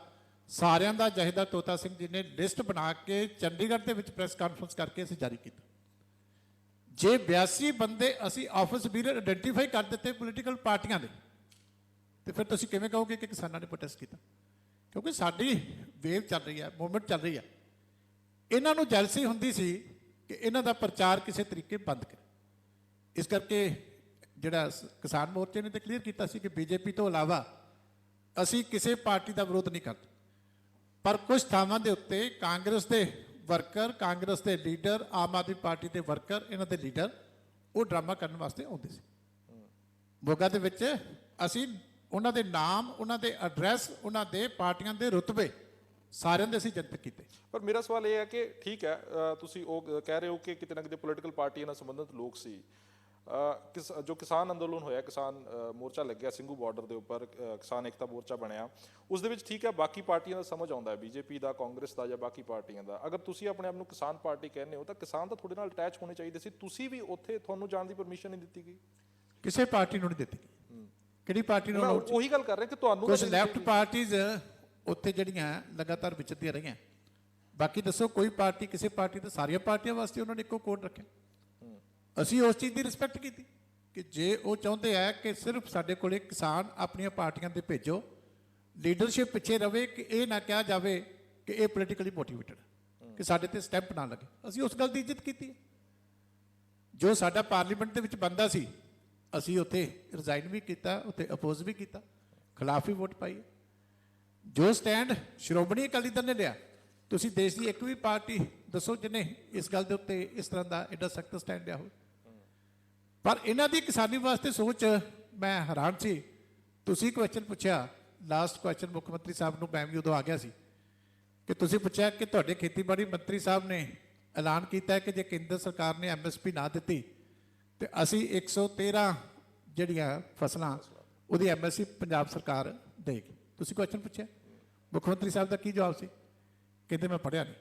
S5: ਸਾਰਿਆਂ ਦਾ ਜਥੇਦਾਰ ਤੋਤਾ ਸਿੰਘ ਜੀ ਨੇ ਲਿਸਟ ਬਣਾ ਕੇ ਚੰਡੀਗੜ੍ਹ ਦੇ ਵਿੱਚ ਪ੍ਰੈਸ ਕਾਨਫਰੰਸ ਕਰਕੇ ਅਸੀਂ ਜਾਰੀ ਕੀਤਾ। ਜੇ 82 ਬੰਦੇ ਅਸੀਂ ਆਫਿਸ ਬੀਰਰ ਆਇਡੈਂਟੀਫਾਈ ਕਰ ਦਿੱਤੇ ਪੋਲੀਟੀਕਲ ਪਾਰਟੀਆਂ ਦੇ, ਤੇ ਫਿਰ ਤੁਸੀਂ ਕਿਵੇਂ ਕਹੋਗੇ ਕਿ ਕਿਸਾਨਾਂ ਨੇ ਪ੍ਰੋਟੈਸਟ ਕੀਤਾ? ਕਿਉਂਕਿ ਸਾਡੀ ਵੇਵ ਚੱਲ ਰਹੀ ਹੈ, ਮੂਵਮੈਂਟ ਚੱਲ ਰਹੀ ਹੈ। ਇਹਨਾਂ ਨੂੰ ਜੈਲਸੀ ਹੁੰਦੀ ਸੀ ਕਿ ਇਹਨਾਂ ਦਾ ਪ੍ਰਚਾਰ ਕਿਸੇ ਤਰੀਕੇ ਬੰਦ ਕਰੇ। ਇਸ ਕਰਕੇ ਜਿਹੜਾ ਕਿਸਾਨ ਮੋਰਚੇ ਨੇ ਤਾਂ ਕਲੀਅਰ ਕੀਤਾ ਸੀ ਕਿ ਬੀਜੇਪੀ ਤੋਂ ਇਲਾਵਾ ਅਸੀਂ ਕਿਸੇ ਪਾਰਟੀ ਦਾ ਵਿਰੋਧ ਨਹੀਂ ਕਰਦੇ, ਪਰ ਕੁਝ ਥਾਵਾਂ ਦੇ ਉੱਤੇ ਕਾਂਗਰਸ ਦੇ ਵਰਕਰ, ਕਾਂਗਰਸ ਦੇ ਲੀਡਰ, ਆਮ ਆਦਮੀ ਪਾਰਟੀ ਦੇ ਵਰਕਰ, ਇਹਨਾਂ ਦੇ ਲੀਡਰ ਉਹ ਡਰਾਮਾ ਕਰਨ ਵਾਸਤੇ ਆਉਂਦੇ ਸੀ। ਮੋਗਾ ਦੇ ਵਿੱਚ ਅਸੀਂ ਉਹਨਾਂ ਦੇ ਨਾਮ, ਉਹਨਾਂ ਦੇ ਐਡਰੈਸ, ਉਹਨਾਂ ਦੇ ਪਾਰਟੀਆਂ ਦੇ ਰੁਤਬੇ ਸਾਰਿਆਂ ਦੇ ਅਸੀਂ ਜਨਤਕ ਕੀਤੇ।
S4: ਪਰ ਮੇਰਾ ਸਵਾਲ ਇਹ ਹੈ ਕਿ ਠੀਕ ਹੈ, ਤੁਸੀਂ ਉਹ ਕਹਿ ਰਹੇ ਹੋ ਕਿ ਕਿਤੇ ਨਾ ਕਿਤੇ ਪੋਲੀਟੀਕਲ ਪਾਰਟੀਆਂ ਨਾਲ ਸੰਬੰਧਿਤ ਲੋਕ ਸੀ। ਜੋ ਕਿਸਾਨ ਅੰਦੋਲਨ ਹੋਇਆ, ਕਿਸਾਨ ਮੋਰਚਾ ਲੱਗਿਆ ਸਿੰਘੂ ਬਾਰਡਰ ਦੇ ਉੱਪਰ, ਕਿਸਾਨ ਏਕਤਾ ਮੋਰਚਾ ਬਣਿਆ, ਉਸ ਦੇ ਵਿੱਚ ਠੀਕ ਹੈ ਬਾਕੀ ਪਾਰਟੀਆਂ ਦਾ ਸਮਝ ਆਉਂਦਾ ਹੈ, ਬੀਜੇਪੀ ਦਾ, ਕਾਂਗਰਸ ਦਾ ਜਾਂ ਬਾਕੀ ਪਾਰਟੀਆਂ ਦਾ। ਅਗਰ ਤੁਸੀਂ ਆਪਣੇ ਆਪ ਨੂੰ ਕਿਸਾਨ ਪਾਰਟੀ ਕਹਿੰਦੇ ਹੋ ਤਾਂ ਕਿਸਾਨ ਤਾਂ ਤੁਹਾਡੇ ਨਾਲ ਅਟੈਚ ਹੋਣੇ ਚਾਹੀਦੇ ਸੀ। ਤੁਸੀਂ ਵੀ ਉੱਥੇ, ਤੁਹਾਨੂੰ ਜਾਣ ਦੀ ਪਰਮਿਸ਼ਨ ਨਹੀਂ ਦਿੱਤੀ ਗਈ?
S5: ਕਿਸੇ ਪਾਰਟੀ ਨੂੰ ਨਹੀਂ ਦਿੱਤੀ ਗਈ। ਕਿਹੜੀ ਪਾਰਟੀ ਨੂੰ?
S4: ਉਹੀ ਗੱਲ ਕਰ ਰਹੇ ਕਿ ਤੁਹਾਨੂੰ
S5: ਕੁਝ ਲੈਫਟ ਪਾਰਟੀਜ਼ ਉੱਥੇ ਜਿਹੜੀਆਂ ਲਗਾਤਾਰ ਵਿਚਰਦੀਆਂ ਰਹੀਆਂ। ਬਾਕੀ ਦੱਸੋ ਕੋਈ ਪਾਰਟੀ, ਕਿਸੇ ਪਾਰਟੀ ਤਾਂ ਸਾਰੀਆਂ ਪਾਰਟੀਆਂ ਵਾਸਤੇ ਉਹਨਾਂ ਨੇ ਇੱਕੋ ਕੋਡ ਰੱਖਿਆ। ਅਸੀਂ ਉਸ ਚੀਜ਼ ਦੀ ਰਿਸਪੈਕਟ ਕੀਤੀ ਕਿ ਜੇ ਉਹ ਚਾਹੁੰਦੇ ਆ ਕਿ ਸਿਰਫ ਸਾਡੇ ਕੋਲੇ ਕਿਸਾਨ ਆਪਣੀਆਂ ਪਾਰਟੀਆਂ ਦੇ ਭੇਜੋ, ਲੀਡਰਸ਼ਿਪ ਪਿੱਛੇ ਰਵੇ, ਕਿ ਇਹ ਨਾ ਕਿਹਾ ਜਾਵੇ ਕਿ ਇਹ ਪੋਲੀਟੀਕਲੀ ਮੋਟੀਵੇਟਡ, ਕਿ ਸਾਡੇ ਤੇ ਸਟੈਂਪ ਨਾ ਲੱਗੇ। ਅਸੀਂ ਉਸ ਗੱਲ ਦੀ ਇੱਜ਼ਤ ਕੀਤੀ। ਜੋ ਸਾਡਾ ਪਾਰਲੀਮੈਂਟ ਦੇ ਵਿੱਚ ਬਣਦਾ ਸੀ ਅਸੀਂ ਉੱਥੇ ਰਿਜ਼ਾਈਨ ਵੀ ਕੀਤਾ, ਉੱਥੇ ਅਪੋਜ਼ ਵੀ ਕੀਤਾ, ਖਿਲਾਫ ਵੀ ਵੋਟ ਪਾਈ। ਜੋ ਸਟੈਂਡ ਸ਼੍ਰੋਮਣੀ ਅਕਾਲੀ ਦਲ ਨੇ ਲਿਆ, ਤੁਸੀਂ ਦੇਸ਼ ਦੀ ਇੱਕ ਵੀ ਪਾਰਟੀ ਦੱਸੋ ਜਿਹਨੇ ਇਸ ਗੱਲ ਦੇ ਉੱਤੇ ਇਸ ਤਰ੍ਹਾਂ ਦਾ ਐਡਾ ਸਖਤ ਸਟੈਂਡ ਲਿਆ ਹੋਵੇ। ਪਰ ਇਹਨਾਂ ਦੀ ਕਿਸਾਨੀ ਵਾਸਤੇ ਸੋਚ, ਮੈਂ ਹੈਰਾਨ ਸੀ। ਤੁਸੀਂ ਕੁਐਸਚਨ ਪੁੱਛਿਆ, ਲਾਸਟ ਕੁਐਸਚਨ ਮੁੱਖ ਮੰਤਰੀ ਸਾਹਿਬ ਨੂੰ, ਮੈਂ ਵੀ ਉਦੋਂ ਆ ਗਿਆ ਸੀ, ਕਿ ਤੁਸੀਂ ਪੁੱਛਿਆ ਕਿ ਤੁਹਾਡੇ ਖੇਤੀਬਾੜੀ ਮੰਤਰੀ ਸਾਹਿਬ ਨੇ ਐਲਾਨ ਕੀਤਾ ਹੈ ਕਿ ਜੇ ਕੇਂਦਰ ਸਰਕਾਰ ਨੇ ਐਮਐਸਪੀ ਨਾ ਦਿੱਤੀ ਤੇ ਅਸੀਂ 113 ਜਿਹੜੀਆਂ ਫਸਲਾਂ ਉਹਦੀ ਐਮਐਸਪੀ ਪੰਜਾਬ ਸਰਕਾਰ ਦੇਗੀ। ਤੁਸੀਂ ਕੁਐਸਚਨ ਪੁੱਛਿਆ, ਮੁੱਖ ਮੰਤਰੀ ਸਾਹਿਬ ਦਾ ਕੀ ਜਵਾਬ ਸੀ? ਕਹਿੰਦੇ ਮੈਂ ਪੜ੍ਹਿਆ ਨਹੀਂ।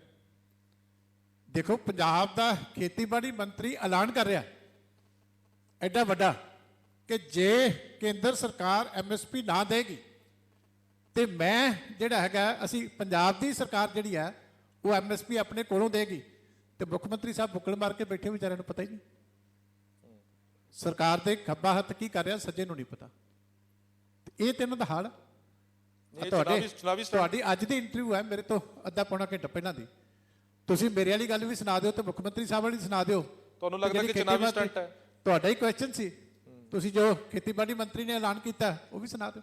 S5: ਦੇਖੋ, ਪੰਜਾਬ ਦਾ ਖੇਤੀਬਾੜੀ ਮੰਤਰੀ ਐਲਾਨ ਕਰ ਰਿਹਾ ਐਡਾ ਵੱਡਾ ਕਿ ਜੇ ਕੇਂਦਰ ਸਰਕਾਰ ਐਮਐਸਪੀ ਨਾ ਦੇਗੀ ਤੇ ਮੈਂ ਜਿਹੜਾ ਹੈਗਾ, ਅਸੀਂ ਪੰਜਾਬ ਦੀ ਸਰਕਾਰ ਜਿਹੜੀ ਹੈ ਉਹ ਐਮਐਸਪੀ ਆਪਣੇ ਕੋਲੋਂ ਦੇਗੀ। ਤੇ ਮੁੱਖ ਮੰਤਰੀ ਸਾਹਿਬ ਬੁੱਕਲ ਮਾਰ ਕੇ ਬੈਠੇ, ਵਿਚਾਰਿਆਂ ਨੂੰ ਪਤਾ ਹੀ ਨਹੀਂ ਸਰਕਾਰ ਦੇ ਖੱਬਾ ਹੱਥ ਕੀ ਕਰ ਰਿਹਾ, ਸੱਜੇ ਨੂੰ ਨਹੀਂ ਪਤਾ। ਇਹ ਤੇ ਇਹਨਾਂ ਦਾ ਹਾਲ। ਤੁਹਾਡੀ ਅੱਜ ਦੀ ਇੰਟਰਵਿਊ ਹੈ ਮੇਰੇ ਤੋਂ ਅੱਧਾ ਪੌਣਾ ਘੰਟਾ ਪਹਿਲਾਂ ਦੀ। ਤੁਸੀਂ ਮੇਰੇ ਵਾਲੀ ਗੱਲ ਵੀ ਸੁਣਾ ਦਿਓ ਤੇ ਮੁੱਖ ਮੰਤਰੀ ਸਾਹਿਬ ਵਾਲੀ ਸੁਣਾ ਦਿਓ।
S4: ਤੁਹਾਨੂੰ ਲੱਗਦਾ ਕਿ ਚੁਣਾਵੀ ਸਟੰਟ ਹੈ?
S5: ਤੁਹਾਡਾ ਹੀ ਕੁਐਸਚਨ ਸੀ। ਤੁਸੀਂ ਜੋ ਖੇਤੀਬਾੜੀ ਮੰਤਰੀ ਨੇ ਐਲਾਨ ਕੀਤਾ ਉਹ ਵੀ ਸੁਣਾ ਦਿਓ।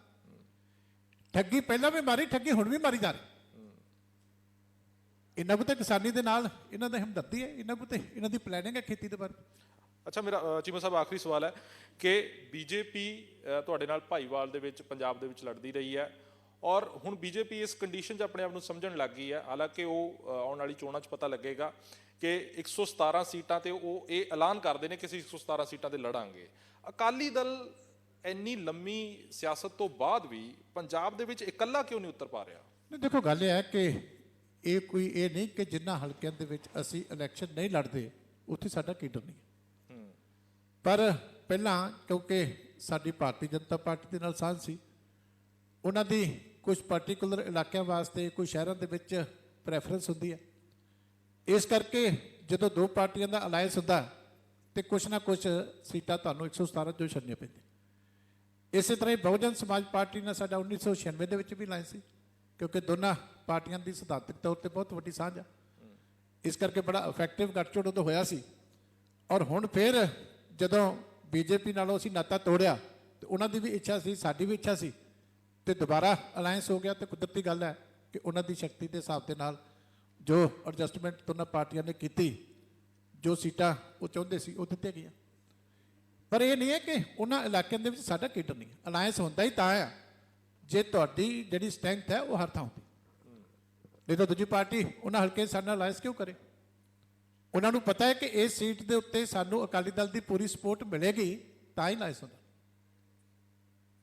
S5: ਠੱਗੀ ਪਹਿਲਾਂ ਵੀ ਮਾਰੀ, ਠੱਗੀ ਹੁਣ ਵੀ ਮਾਰੀ ਜਾ ਰਹੀ। ਇਹਨਾਂ ਨੂੰ ਤਾਂ ਕਿਸਾਨੀ ਦੇ ਨਾਲ ਇਹਨਾਂ ਦਾ ਹਮਦਰਦੀ ਹੈ, ਇਹਨਾਂ ਨੂੰ ਤੇ ਇਹਨਾਂ ਦੀ ਪਲੈਨਿੰਗ ਹੈ ਖੇਤੀ ਦੇ ਬਾਰੇ।
S4: ਅੱਛਾ, ਮੇਰਾ ਚੀਮਾ ਸਾਹਿਬ ਆਖਰੀ ਸਵਾਲ ਹੈ ਕਿ ਬੀਜੇਪੀ ਤੁਹਾਡੇ ਨਾਲ ਭਾਈਵਾਲ ਦੇ ਵਿੱਚ, ਪੰਜਾਬ ਦੇ ਵਿੱਚ ਲੜਦੀ ਰਹੀ ਹੈ ਔਰ ਹੁਣ ਬੀਜੇਪੀ ਇਸ ਕੰਡੀਸ਼ਨ 'ਚ ਆਪਣੇ ਆਪ ਨੂੰ ਸਮਝਣ ਲੱਗ ਗਈ ਹੈ। ਹਾਲਾਂਕਿ ਉਹ ਆਉਣ ਵਾਲੀ ਚੋਣਾਂ 'ਚ ਪਤਾ ਲੱਗੇਗਾ ਕਿ 117 ਸੀਟਾਂ ਤੇ ਉਹ ਇਹ ਐਲਾਨ ਕਰਦੇ ਨੇ ਕਿ ਅਸੀਂ 117 ਸੀਟਾਂ ਤੇ ਲੜਾਂਗੇ। ਅਕਾਲੀ ਦਲ ਇੰਨੀ ਲੰਮੀ ਸਿਆਸਤ ਤੋਂ ਬਾਅਦ ਵੀ ਪੰਜਾਬ ਦੇ ਵਿੱਚ ਇਕੱਲਾ ਕਿਉਂ ਨਹੀਂ ਉਤਰ ਪਾ ਰਿਹਾ?
S5: ਨਹੀਂ, ਦੇਖੋ ਗੱਲ ਇਹ ਹੈ ਕਿ ਇਹ ਕੋਈ ਇਹ ਨਹੀਂ ਕਿ ਜਿਨ੍ਹਾਂ ਹਲਕਿਆਂ ਦੇ ਵਿੱਚ ਅਸੀਂ ਇਲੈਕਸ਼ਨ ਨਹੀਂ ਲੜਦੇ ਉੱਥੇ ਸਾਡਾ ਕੇਡਰ ਨਹੀਂ ਹੈ। ਪਰ ਪਹਿਲਾਂ ਕਿਉਂਕਿ ਸਾਡੀ ਭਾਰਤੀ ਜਨਤਾ ਪਾਰਟੀ ਦੇ ਨਾਲ ਸਾਂਝ ਸੀ, ਉਹਨਾਂ ਦੀ ਕੁਝ ਪਾਰਟੀਕੂਲਰ ਇਲਾਕਿਆਂ ਵਾਸਤੇ, ਕੁਝ ਸ਼ਹਿਰਾਂ ਦੇ ਵਿੱਚ ਪ੍ਰੈਫਰੈਂਸ ਹੁੰਦੀ ਹੈ। ਇਸ ਕਰਕੇ ਜਦੋਂ ਦੋ ਪਾਰਟੀਆਂ ਦਾ ਅਲਾਇੰਸ ਹੁੰਦਾ ਤੇ ਕੁਛ ਨਾ ਕੁਛ ਸੀਟਾਂ ਤੁਹਾਨੂੰ 117 ਜੋ ਛੱਡਣੀਆਂ ਪੈਂਦੀਆਂ। ਇਸੇ ਤਰ੍ਹਾਂ ਹੀ ਬਹੁਜਨ ਸਮਾਜ ਪਾਰਟੀ ਨਾਲ ਸਾਡਾ 1996 ਦੇ ਵਿੱਚ ਵੀ ਅਲਾਇੰਸ ਸੀ, ਕਿਉਂਕਿ ਦੋਨਾਂ ਪਾਰਟੀਆਂ ਦੀ ਸਿਧਾਂਤਕ ਤੌਰ ਤੇ ਬਹੁਤ ਵੱਡੀ ਸਾਂਝ ਆ। ਇਸ ਕਰਕੇ ਬੜਾ ਇਫੈਕਟਿਵ ਗੱਠਜੋੜ ਉਦੋਂ ਹੋਇਆ ਸੀ। ਔਰ ਹੁਣ ਫਿਰ ਜਦੋਂ ਬੀਜੇਪੀ ਨਾਲੋਂ ਅਸੀਂ ਨਾਤਾ ਤੋੜਿਆ ਤੇ ਉਹਨਾਂ ਦੀ ਵੀ ਇੱਛਾ ਸੀ, ਸਾਡੀ ਵੀ ਇੱਛਾ ਸੀ, ਤੇ ਦੁਬਾਰਾ ਅਲਾਇੰਸ ਹੋ ਗਿਆ। ਤੇ ਕੁਦਰਤੀ ਗੱਲ ਹੈ ਕਿ ਉਹਨਾਂ ਦੀ ਸ਼ਕਤੀ ਦੇ ਹਿਸਾਬ ਦੇ ਨਾਲ ਜੋ ਐਡਜਸਟਮੈਂਟ ਦੋਨਾਂ ਪਾਰਟੀਆਂ ਨੇ ਕੀਤੀ, ਜੋ ਸੀਟਾਂ ਉਹ ਚਾਹੁੰਦੇ ਸੀ ਉਹ ਦਿੱਤੀਆਂ ਗਈਆਂ। ਪਰ ਇਹ ਨਹੀਂ ਹੈ ਕਿ ਉਹਨਾਂ ਇਲਾਕਿਆਂ ਦੇ ਵਿੱਚ ਸਾਡਾ ਕੇਡਰ ਨਹੀਂ। ਅਲਾਇੰਸ ਹੁੰਦਾ ਹੀ ਤਾਂ ਆ ਜੇ ਤੁਹਾਡੀ ਜਿਹੜੀ ਸਟਰੈਂਥ ਹੈ ਉਹ ਹਰ ਥਾਂ ਹੁੰਦੀ। ਨਹੀਂ ਤਾਂ ਦੂਜੀ ਪਾਰਟੀ ਉਹਨਾਂ ਹਲਕੇ ਸਾਡੇ ਨਾਲ ਅਲਾਇੰਸ ਕਿਉਂ ਕਰੇ? ਉਹਨਾਂ ਨੂੰ ਪਤਾ ਹੈ ਕਿ ਇਸ ਸੀਟ ਦੇ ਉੱਤੇ ਸਾਨੂੰ ਅਕਾਲੀ ਦਲ ਦੀ ਪੂਰੀ ਸਪੋਰਟ ਮਿਲੇਗੀ ਤਾਂ ਹੀ ਅਲਾਇੰਸ ਹੁੰਦਾ।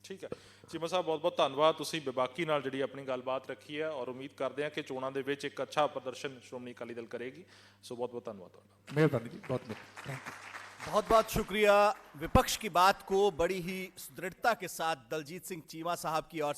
S4: ਠੀਕ ਹੈ ਚੀਮਾ ਸਾਹਿਬ, ਬਹੁਤ ਬਹੁਤ ਧੰਨਵਾਦ। ਤੁਸੀਂ ਬੇਬਾਕੀ ਨਾਲ ਜਿਹੜੀ ਆਪਣੀ ਗੱਲਬਾਤ ਰੱਖੀ ਹੈ ਔਰ ਉਮੀਦ ਕਰਦੇ ਹਾਂ ਕਿ ਚੋਣਾਂ ਦੇ ਵਿੱਚ ਇੱਕ ਅੱਛਾ ਪ੍ਰਦਰਸ਼ਨ ਸ਼੍ਰੋਮਣੀ ਅਕਾਲੀ ਦਲ ਕਰੇਗੀ। ਸੋ ਬਹੁਤ ਬਹੁਤ ਧੰਨਵਾਦ ਤੁਹਾਡਾ।
S5: ਮਿਹਰਬਾਨੀ ਜੀ, ਬਹੁਤ ਮਿਹਰਬਾਨੀ।
S3: बहुत बहुत शुक्रिया। विपक्ष की बात को बड़ी ही दृढ़ता के साथ दलजीत सिंह चीमा साहब की ओर से